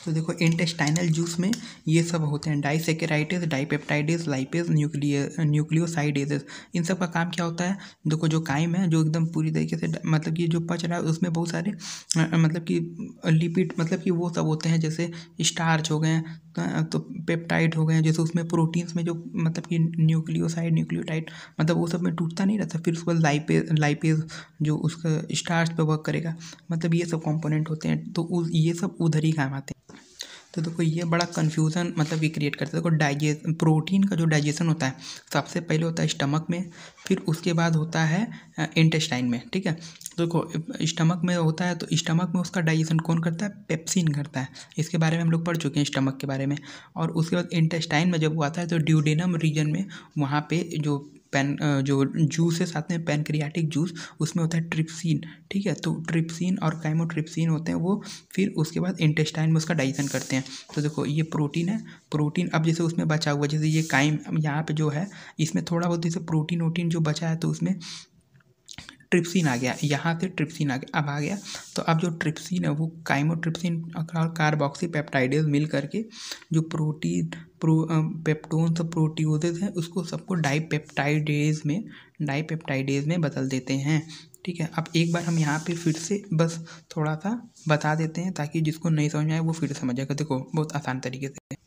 तो देखो इंटेस्टाइनल जूस में ये सब होते हैं, डाइसेकेराइडेज, डाइपेप्टाइडेज, लाइपेज, न्यूक्लियोसाइडेजेस। इन सब का काम क्या होता है, देखो जो काइम है जो एकदम पूरी तरीके से मतलब कि जो पच रहा है उसमें बहुत सारे मतलब कि लिपिड, मतलब कि वो सब होते हैं, जैसे स्टार्च हो गए, तो पेप्टाइड हो गए, जैसे उसमें प्रोटीन्स में जो मतलब कि न्यूक्लियोटाइड मतलब वो सब में टूटता नहीं रहता। फिर उसके बाद लाइपेज जो उसका स्टार्च पे वर्क करेगा, मतलब ये सब कंपोनेंट होते हैं, तो ये सब उधर ही काम आते हैं। तो देखो ये बड़ा कन्फ्यूज़न मतलब कि क्रिएट करता है। देखो प्रोटीन का जो डाइजेशन होता है सबसे पहले होता है स्टमक में, फिर उसके बाद होता है इंटेस्टाइन में, ठीक है। देखो स्टमक में होता है, तो स्टमक में उसका डाइजेशन कौन करता है, पेप्सिन करता है, इसके बारे में हम लोग पढ़ चुके हैं स्टमक के बारे में। और उसके बाद इंटेस्टाइन में जब वो आता है तो ड्यूडेनम रीजन में वहाँ पे जो जूस है साथ में पैनक्रियाटिक जूस, उसमें होता है ट्रिप्सिन, ठीक है। तो ट्रिप्सिन और काइमोट्रिप्सिन होते हैं वो, फिर उसके बाद इंटेस्टाइन में उसका डाइजेशन करते हैं। तो देखो ये प्रोटीन है, प्रोटीन अब जैसे उसमें बचा हुआ, जैसे ये काइम यहाँ पे जो है इसमें थोड़ा बहुत जैसे प्रोटीन वोटीन जो बचा है, तो उसमें ट्रिप्सिन आ गया, यहाँ से ट्रिप्सिन अब आ गया। तो अब जो ट्रिप्सिन है वो काइमोट्रिप्सिन और कार्बोक्सी पेप्टाइडेज मिल करके जो पेप्टोन्स और प्रोटियोजेज हैं उसको सबको डाइपेप्टाइडेज में बदल देते हैं, ठीक है। अब एक बार हम यहाँ पे फिर से बस थोड़ा सा बता देते हैं ताकि जिसको नहीं समझ में आए वो फिर समझ जाएगा। देखो बहुत आसान तरीके से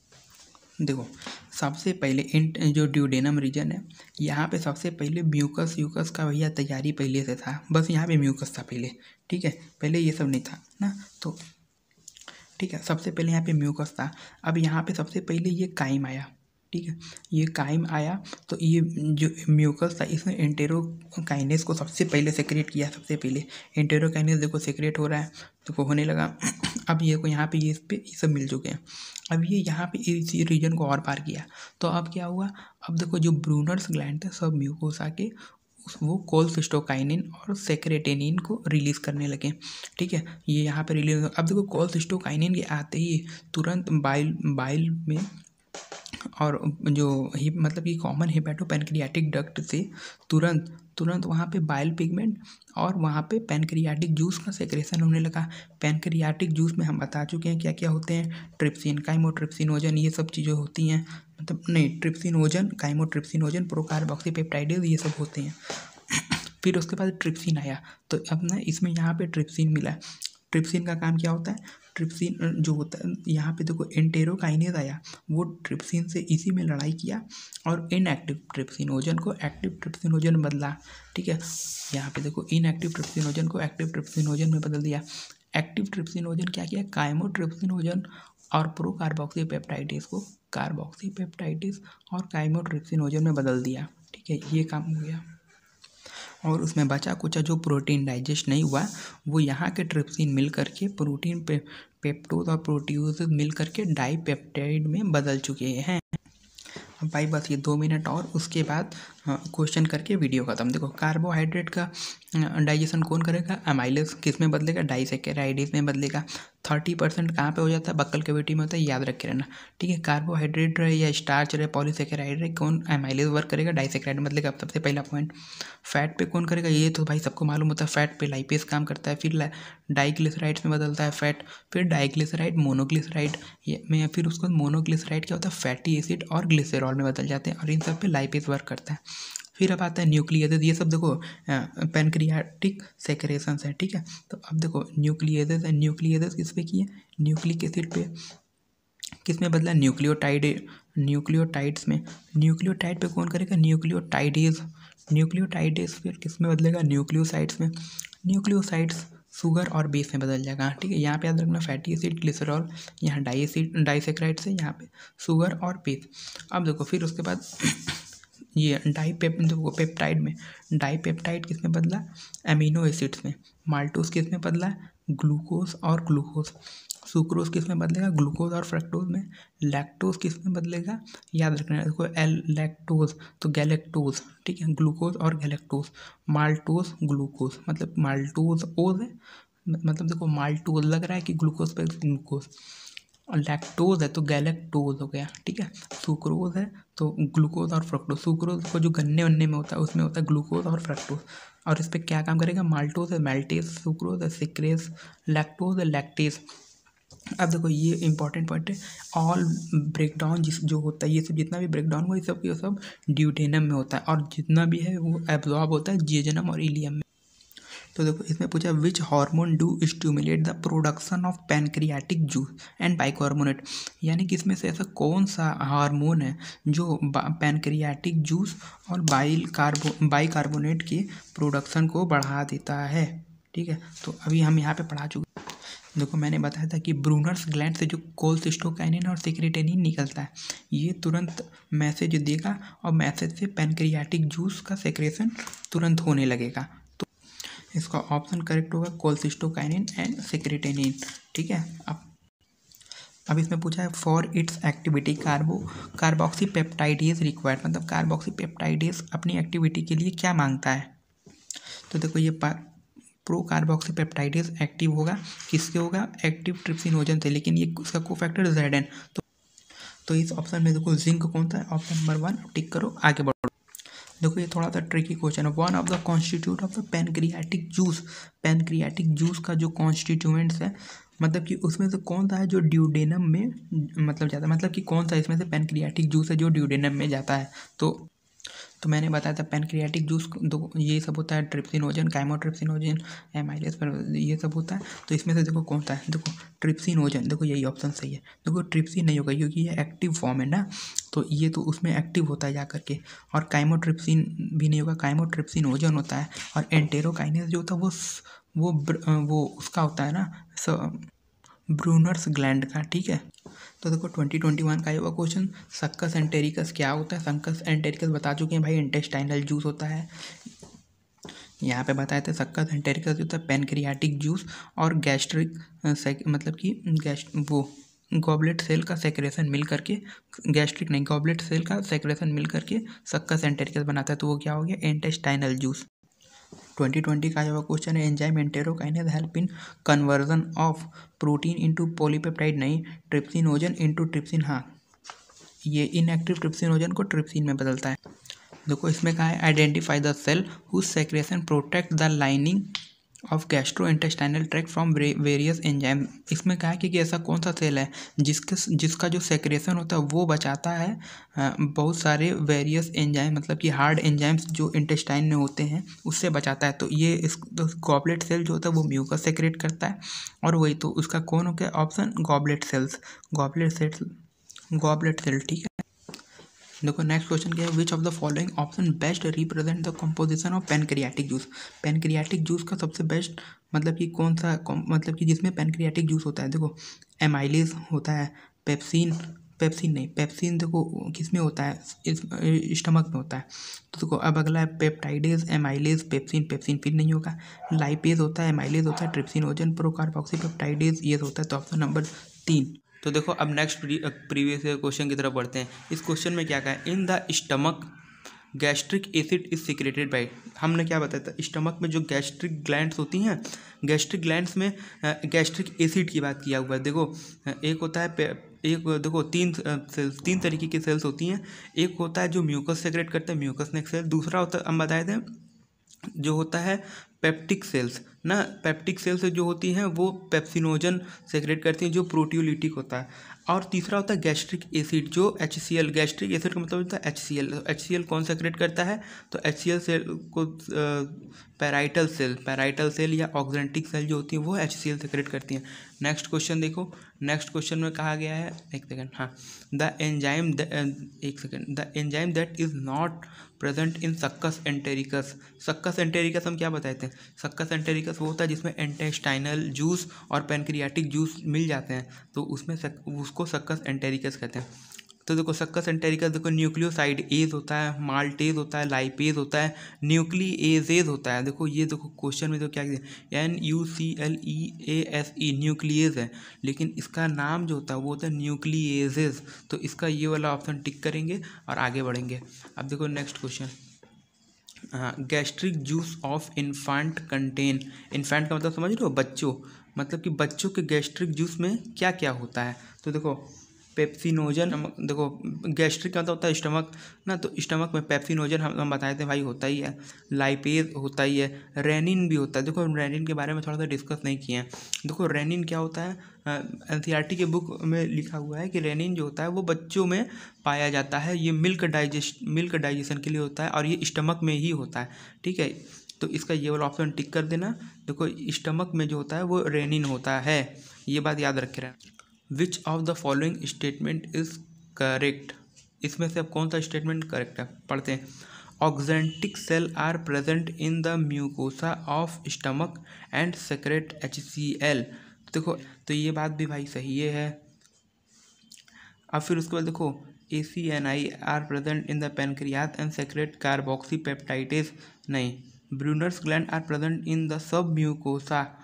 देखो, सबसे पहले जो ड्यूडेनम रीजन है यहाँ पे सबसे पहले म्यूकस का भैया तैयारी पहले से था, बस यहाँ पे म्यूकस था पहले, ठीक है, पहले ये सब नहीं था ना। तो ठीक है, सबसे पहले यहाँ पे म्यूकस था। अब यहाँ पे सबसे पहले ये काइम आया, ठीक है, ये काइम आया, तो ये जो म्यूकस था इसने एंटेरोकाइनेस को सबसे पहले सेक्रेट किया। सबसे पहले एंटेरोकाइनेस देखो सेक्रेट हो रहा है, देखो होने लगा। अब ये को यहाँ पे ये सब मिल चुके हैं। अब ये यहाँ पे इस रीजन को और पार किया, तो अब क्या हुआ, अब देखो जो ब्रूनर्स ग्लैंड थे सब म्यूकोसा के वो कोल्सिस्टोकाइनिन और सेक्रेटेनिन को रिलीज़ करने लगे, ठीक है, ये यहाँ पे रिलीज। अब देखो कोल्सिस्टोकाइनिन के आते ही तुरंत बाइल में और जो मतलब कि कॉमन हेपेटोपैनक्रियाटिक डक्ट से तुरंत वहाँ पे बाइल पिगमेंट और वहाँ पे पैनक्रियाटिक जूस का सेक्रेशन होने लगा। पैनक्रियाटिक जूस में हम बता चुके हैं क्या क्या होते हैं, ट्रिप्सिन, काइमोट्रिप्सिनोजन, ये सब चीज़ें होती हैं, मतलब नहीं ट्रिप्सिनोजन, काइमोट्रिप्सिनोजन, प्रोकार्बोक्सीपेप्टाइडेज, ये सब होते हैं। फिर उसके बाद ट्रिप्सिन आया, तो अब ना इसमें यहाँ पे ट्रिप्सिन मिला। ट्रिप्सिन का काम क्या होता है, ट्रिप्सिन जो होता है यहाँ पे देखो एंटेरोकाइनेज आया, वो ट्रिप्सिन से इसी में लड़ाई किया और इनएक्टिव ट्रिप्सिनोजन को एक्टिव ट्रिप्सिनोजन बदला, ठीक है। यहाँ पे देखो इनएक्टिव ट्रिप्सिनोजन को एक्टिव ट्रिप्सिनोजन में बदल दिया। एक्टिव ट्रिप्सिनोजन क्या किया, काइमोट्रिप्सिनोजन और प्रोकार्बोक्सीपेप्टाइडेज को कार्बोक्सीपेप्टाइडेज और काइमोट्रिप्सिनोजन में बदल दिया, ठीक है, ये काम हो गया। और उसमें बचा कुचा जो प्रोटीन डाइजेस्ट नहीं हुआ वो यहाँ के ट्रिप्सिन मिल करके प्रोटीन पेप्टोज और प्रोटियोज मिल करके डाइपेप्टाइड में बदल चुके हैं। अब भाई बस ये 2 मिनट और उसके बाद क्वेश्चन करके वीडियो खत्म। देखो कार्बोहाइड्रेट का डाइजेशन कौन करेगा, अमाइलेज किस में बदलेगा, डाइसेकेराइडेज में बदलेगा। 30% कहाँ पे हो जाता है, बक्कल कैविटी में होता है, याद रखे रहना, ठीक है। कार्बोहाइड्रेट रहे या स्टार्च रहे, पॉलीसेकेराइड रहे, कौन अमाइलेज वर्क करेगा, डाइसेकेराइड में बदलेगा। सबसे पहला पॉइंट। फैट पे कौन करेगा, ये तो भाई सबको मालूम होता है, फैट पे लाइपेज काम करता है, फिर डाइग्लिसराइड्स में बदलता है फैट, फिर डाइग्लिसराइड मोनोग्लिसराइड में, फिर उसको मोनोग्लिसराइड क्या होता है, फैटी एसिड और ग्लिसरॉल में बदल जाते हैं, और इन सब पे लाइपेज वर्क करता है। फिर अब आता है न्यूक्लियस, ये सब देखो पैनक्रियाटिक सेक्रेशंस है, ठीक है। तो अब देखो न्यूक्लियस है, न्यूक्लियस किस पे की है, न्यूक्लिक एसिड पे। किस में बदला, न्यूक्लियोटाइड्स में। न्यूक्लियोटाइड पे कौन करेगा, न्यूक्लियोटाइडेज। न्यूक्लियोटाइडेज फिर किस में बदलेगा, न्यूक्लियोसाइड्स में। न्यूक्लियोसाइड्स शुगर और बेस में बदल जाएगा, ठीक है। यहाँ पे याद रखना फैटी एसिड ग्लिसरॉल, यहाँ डाइसेक्राइड्स है, यहाँ पे शुगर और बेस। अब देखो फिर उसके बाद ये देखो पेप्टाइड में, डाईपेप्टाइड किस में बदला, अमीनो एसिड्स में। माल्टोज किस में बदला, ग्लूकोज और ग्लूकोज। सुक्रोज किस में बदलेगा, ग्लूकोज और फ्रक्टोज में। लैक्टोज किस में बदलेगा, याद रखना देखो लैक्टोज तो गैलेक्टोज, ठीक है, ग्लूकोज और गैलेक्टोज। माल्टोज ग्लूकोज, मतलब माल्टोज ओज है, मतलब देखो माल्टोज लग रहा है कि ग्लूकोज पे ग्लूकोज, और लैक्टोज है तो गैलेक्टोज हो गया, ठीक है। सुक्रोज है तो ग्लूकोज और फ्रक्टोज। सुक्रोज को जो गन्ने वन्ने में होता है उसमें होता है ग्लूकोज और फ्रक्टोज, और इस पर क्या काम करेगा, माल्टोज है मैल्टेज, सुक्रोज है सिक्रेज, लैक्टोज है लैक्टेज। अब देखो ये इंपॉर्टेंट पॉइंट है, ऑल ब्रेकडाउन जो होता है, ये सब जितना भी ब्रेकडाउन हुआ ये सब ड्यूडेनम में होता है, और जितना भी है वो एब्जॉर्ब होता है जियोजेनम और इलियम में। तो देखो इसमें पूछा which hormone do stimulate the production of pancreatic juice and bicarbonate, यानी कि इसमें से ऐसा कौन सा हार्मोन है जो पैनक्रियाटिक जूस और बाइकार्बोनेट के प्रोडक्शन को बढ़ा देता है, ठीक है। तो अभी हम यहाँ पे पढ़ा चुके। देखो मैंने बताया था कि ब्रूनर्स ग्लैंड से जो कोल्सिस्टोकाइनिन और सेक्रेटेनिन निकलता है, ये तुरंत मैसेज देगा और मैसेज से पैनक्रियाटिक जूस का सेक्रेशन तुरंत होने लगेगा। तो इसका ऑप्शन करेक्ट होगा कोल्सिस्टोकाइनिन एंड सेक्रेटेनिन, ठीक है। अब इसमें पूछा है for its activity carboxypeptidase required, मतलब कार्बोक्सीपेप्टाइडेज अपनी एक्टिविटी के लिए क्या मांगता है। तो देखो ये प्रो कार्बोक्सीपेप्टाइडेज एक्टिव होगा, किसके होगा, एक्टिव ट्रिप्सिनोजन से, लेकिन ये उसका कोफैक्टर Zn। तो इस ऑप्शन में देखो जिंक कौन सा है, ऑप्शन नंबर 1 टिक करो, आगे बढ़ो। देखो ये थोड़ा सा ट्रिकी क्वेश्चन है। One of the constitute of the pancreatic juice, pancreatic juice का जो कॉन्स्टिट्यूएंट्स है, मतलब कि उसमें से कौन सा है जो ड्यूडेनम में मतलब जाता है, मतलब कि कौन सा इसमें से पैनक्रियाटिक जूस है जो ड्यूडेनम में जाता है। तो मैंने बताया था पैनक्रियाटिक जूस दो ये सब होता है, ट्रिप्सिनोजन, काइमोट्रिप्सिनोजन, एमाइलेज पर ये सब होता है। तो इसमें से देखो कौन सा है, देखो ट्रिप्सिनोजन, देखो यही ऑप्शन सही है। देखो ट्रिप्सिन नहीं होगा क्योंकि ये एक्टिव फॉर्म है ना, तो ये तो उसमें एक्टिव होता है जा करके। और काइमोट्रिप्सिन भी नहीं होगा, काइमोट्रिप्सिनोजन होता है। और एंटेरोकाइनेज जो होता है वो उसका होता है ना ब्रूनर्स ग्लैंड का, ठीक है। तो देखो 2021 का ये हुआ क्वेश्चन, सक्कस एंटेरिकस क्या होता है। सक्कस एंटेरिकस बता चुके हैं भाई, इंटेस्टाइनल जूस होता है। यहाँ पे बताए थे सक्कस एंटेरिकस होता है पैनक्रियाटिक जूस और गैस्ट्रिक मतलब कि वो गॉबलेट सेल का सेक्रेशन मिल करके, गैस्ट्रिक नहीं गॉबलेट सेल का सेक्रेशन मिल करके सक्कस एंटेरिकस बनाता है, तो वो क्या हो गया, इंटेस्टाइनल जूस। 2020 का जो क्वेश्चन है, enzyme enterokinase help in conversion of protein into polypeptide, नहीं ट्रिप्सिनोजन इनटू ट्रिप्सिन, हाँ ये इनएक्टिव ट्रिप्सिनोजन को ट्रिप्सिन में बदलता है। देखो इसमें कहा है identify the cell whose secretion protect the lining of gastro intestinal tract from various enzyme. इसमें कहा है कि ऐसा कौन सा सेल है जिसका जो सेक्रेशन होता है वो बचाता है बहुत सारे वेरियस एंजाइम, मतलब कि हार्ड एंजाइम्स जो इंटेस्टाइन में होते हैं उससे बचाता है। तो ये गॉबलेट सेल जो होता है वो म्यूकस सेक्रेट करता है, और वही तो उसका कौन हो गया ऑप्शन, गॉबलेट सेल, ठीक है। देखो नेक्स्ट क्वेश्चन क्या है, विच of the following option best represent the composition of pancreatic juice. Pancreatic juice का सबसे बेस्ट मतलब कि कौन सा, मतलब कि जिसमें पैनक्रियाटिक जूस होता है। देखो एमाइलेज होता है, पेप्सिन देखो किस में होता है, इस स्टमक में होता है। तो देखो अब अगला है पेप्टाइडेज, एमाइलेज, पेप्सिन फिर नहीं होगा, लाइपेज होता है, एमाइलेज होता है, ट्रिप्सिनोजन, प्रोकार्बोक्सीपेप्टाइडेज ये होता है। तो ऑप्शन नंबर 3। तो देखो अब नेक्स्ट प्रीवियस क्वेश्चन की तरफ बढ़ते हैं। इस क्वेश्चन में क्या कहा है, in the stomach gastric acid is secreted by, हमने क्या बताया था, स्टमक में जो गैस्ट्रिक ग्लैंड्स होती हैं, गैस्ट्रिक ग्लैंड्स में गैस्ट्रिक एसिड की बात किया हुआ है। देखो एक होता है देखो तीन तरीके की सेल्स होती हैं। एक होता है जो म्यूकस सेक्रेट करता है, म्यूकस नेक सेल। दूसरा होता है हम बताए थे जो होता है पेप्टिक सेल्स पेप्टिक सेल्स जो होती हैं वो पेप्सिनोजन सेक्रेट करती हैं जो प्रोटियोलिटिक होता है। और तीसरा होता है गैस्ट्रिक एसिड, जो HCl, गैस्ट्रिक एसिड का मतलब होता है HCl। HCl कौन सेक्रेट करता है? तो HCl सेल को पैराइटल सेल या ऑक्जेंटिक सेल जो होती है वो HCl सेक्रेट करती हैं। नेक्स्ट क्वेश्चन देखो, नेक्स्ट क्वेश्चन में कहा गया है, एक सेकेंड, हाँ, the enzyme that is not present in succus entericus. Succus entericus हम क्या बताए थे? सक्कस एंटेरिकस वो होता है जिसमें इंटेस्टाइनल जूस और पैनक्रियाटिक जूस मिल जाते हैं, तो उसमें उसको सक्कस एंटेरिकस कहते हैं। तो देखो सक्कस एंटेरिकस, देखो न्यूक्लियोसाइड एज होता है, माल्टेज होता है, लाइपेज होता है, न्यूक्लिएजेज होता है। देखो ये देखो क्वेश्चन में तो क्या NUCLEASE न्यूक्लिएज है, लेकिन इसका नाम जो होता है वो होता है न्यूक्लिएजेज। तो इसका ये वाला ऑप्शन टिक करेंगे और आगे बढ़ेंगे। अब देखो नेक्स्ट क्वेश्चन, हाँ, gastric juice of infant contain, infant का मतलब समझ रहे हो, बच्चों, मतलब कि बच्चों के गैस्ट्रिक जूस में क्या क्या होता है? तो देखो पेप्सिनोजन, देखो गैस्ट्रिक का मतलब होता है स्टमक ना, तो स्टमक में पेप्सिनोजन हम बताए थे भाई होता ही है, लाइपेज होता ही है, रेनिन भी होता है। देखो रेनिन के बारे में थोड़ा सा डिस्कस नहीं किए हैं। देखो रेनिन क्या होता है, NCERT के बुक में लिखा हुआ है कि रेनिन जो होता है वो बच्चों में पाया जाता है, ये मिल्क डाइजेशन के लिए होता है और ये स्टमक में ही होता है, ठीक है। तो इसका ये वाला ऑप्शन टिक कर देना। देखो स्टमक में जो होता है वो रेनिन होता है, ये बात याद रखे रहना। विच of the following statement is correct, इसमें से अब कौन सा स्टेटमेंट करेक्ट है, पढ़ते हैं। Oxyntic cell are present in the mucosa of stomach and secrete HCl। देखो तो ये बात भी भाई सही है। अब फिर उसके बाद देखो ACNI are present in the pancreas and secrete carboxypeptidase, नहीं। Brunner's gland are present in the सब म्यूकोसा,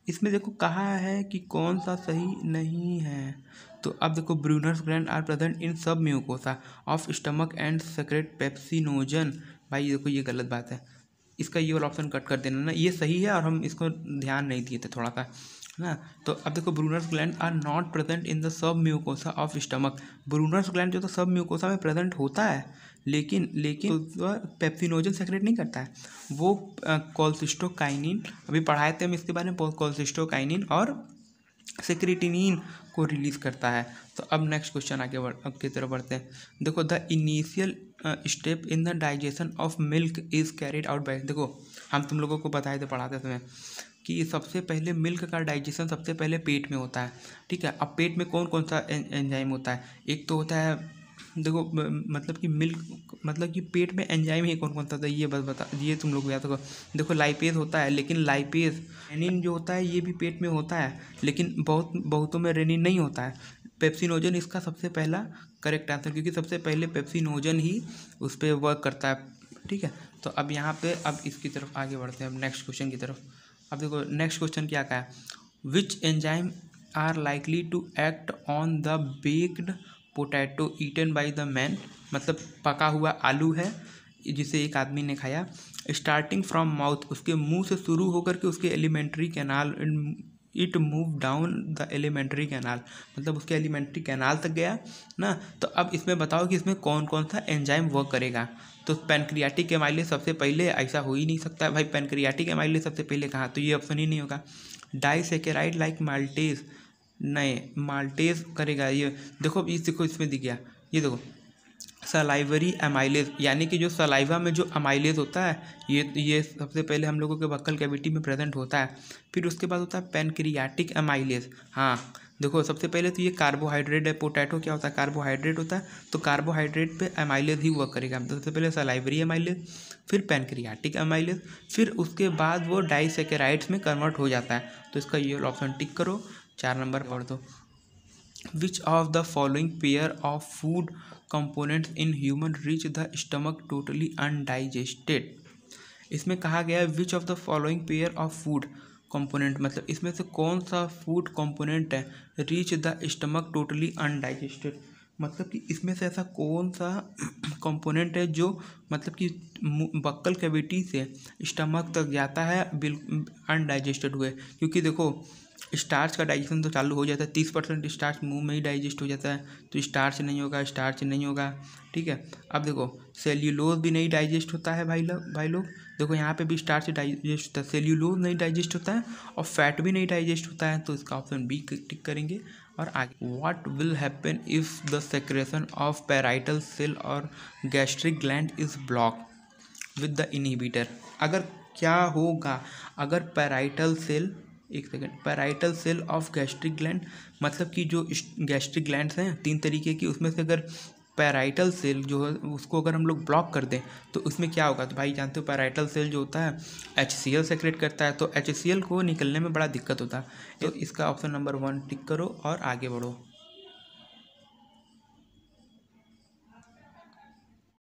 इसमें देखो कहा है कि कौन सा सही नहीं है। तो अब देखो Brunner's gland are present in सब mucosa of stomach and secrete pepsinogen, भाई देखो ये गलत बात है, इसका ये वाला ऑप्शन कट कर देना ना, ये सही है और हम इसको ध्यान नहीं दिए थे थोड़ा सा ना। तो अब देखो Brunner's gland are not present in the सब mucosa of stomach, Brunner's gland जो तो सब म्यूकोसा में प्रेजेंट होता है, लेकिन तो पेप्सिनोजन सेक्रेट नहीं करता है, वो कोल्सिस्टोकाइनिन, अभी पढ़ाए थे हम इसके बारे में, कोल्सिस्टोकाइनिन और सेक्रेटिनिन को रिलीज करता है। तो अब नेक्स्ट क्वेश्चन आगे अब की तरफ बढ़ते हैं। देखो the initial step in the digestion of milk is carried out by, देखो हम तुम लोगों को बताए थे पढ़ाते समय कि सबसे पहले मिल्क का डाइजेशन सबसे पहले पेट में होता है, ठीक है। अब पेट में कौन कौन सा एंजाइम होता है, एक तो होता है, देखो मतलब कि मिल्क, मतलब कि पेट में एंजाइम ही कौन कौन सा था ये बस बता, ये तुम लोग को याद होगा। देखो लाइपेज होता है, लेकिन लाइपेज, रेनिन जो होता है ये भी पेट में होता है, लेकिन बहुतों में रेनिन नहीं होता है। पेप्सिनोजन इसका सबसे पहला करेक्ट आंसर, क्योंकि सबसे पहले पेप्सिनोजन ही उस पर वर्क करता है, ठीक है। तो अब यहाँ पे अब इसकी तरफ आगे बढ़ते हैं, अब नेक्स्ट क्वेश्चन की तरफ। अब देखो नेक्स्ट क्वेश्चन क्या है, which enzyme are likely to act on the baked potato eaten by the man, मतलब पका हुआ आलू है जिसे एक आदमी ने खाया, स्टार्टिंग फ्रॉम माउथ, उसके मुंह से शुरू होकर के उसके alimentary canal, it move down the alimentary canal, मतलब उसके एलिमेंट्री कैनाल तक गया ना। तो अब इसमें बताओ कि इसमें कौन कौन सा एंजाइम वर्क करेगा। तो पैनक्रियाटिक एमाइलेज सबसे पहले, ऐसा हो ही नहीं सकता भाई, पैनक्रियाटिक एमाइलेज सबसे पहले कहाँ, तो ये ऑप्शन ही नहीं होगा। डाइसेकेराइड लाइक माल्टेज, नहीं माल्टेज करेगा ये, देखो इसमें दिख गया, ये देखो सलाइवरी एमाइलेज, यानी कि जो सलाइवा में जो अमाइलेज होता है ये सबसे पहले हम लोगों के बक्कल कैविटी में प्रेजेंट होता है। फिर उसके बाद होता है पैनक्रियाटिक एमाइलेज, हाँ देखो सबसे पहले तो ये कार्बोहाइड्रेट है, पोटैटो क्या होता है, कार्बोहाइड्रेट होता है, तो कार्बोहाइड्रेट पे एमाइलेज ही वर्क करेगा। तो सबसे पहले सलाइवरी एमाइलेज, फिर पैनक्रियाटिक एमाइलेज, फिर उसके बाद वो डाइसेकेराइड्स में कन्वर्ट हो जाता है। तो इसका ये ऑप्शन टिक करो, 4 नंबर पढ़ दो। विच of the following pair of food components in human reach the stomach totally undigested, इसमें कहा गया है विच of the following pair of food component, मतलब इसमें से कौन सा फूड कंपोनेंट है reach the stomach totally undigested, मतलब कि इसमें से ऐसा कौन सा कंपोनेंट है जो मतलब कि बक्कल कैविटी से स्टमक तक जाता है बिल्कुल अनडाइजेस्टेड हुए। क्योंकि देखो स्टार्च का डाइजेशन तो चालू हो जाता है, 30% स्टार्च मुंह में ही डाइजेस्ट हो जाता है, तो स्टार्च नहीं होगा, ठीक है। अब देखो सेल्यूलोज भी नहीं डाइजेस्ट होता है भाई लोग, देखो यहाँ पे भी स्टार्च डाइजेस्ट होता है, सेल्यूलोज नहीं डाइजेस्ट होता है और फैट भी नहीं डाइजेस्ट होता है, तो इसका ऑप्शन बी टिक करेंगे। और आगे what will happen if the secretion of parietal cell और gastric gland is block with the inhibitor. अगर क्या होगा अगर पैराइटल सेल, एक second, parietal cell of gastric gland मतलब कि जो गैस्ट्रिक ग्लैंड्स हैं 3 तरीके की, उसमें से अगर पैराइटल सेल जो है उसको अगर हम लोग ब्लॉक कर दें तो उसमें क्या होगा। तो भाई जानते हो पैराइटल सेल जो होता है HCl सेक्रेट करता है, तो HCl को निकलने में बड़ा दिक्कत होता है। तो इसका ऑप्शन नंबर 1 टिक करो और आगे बढ़ो।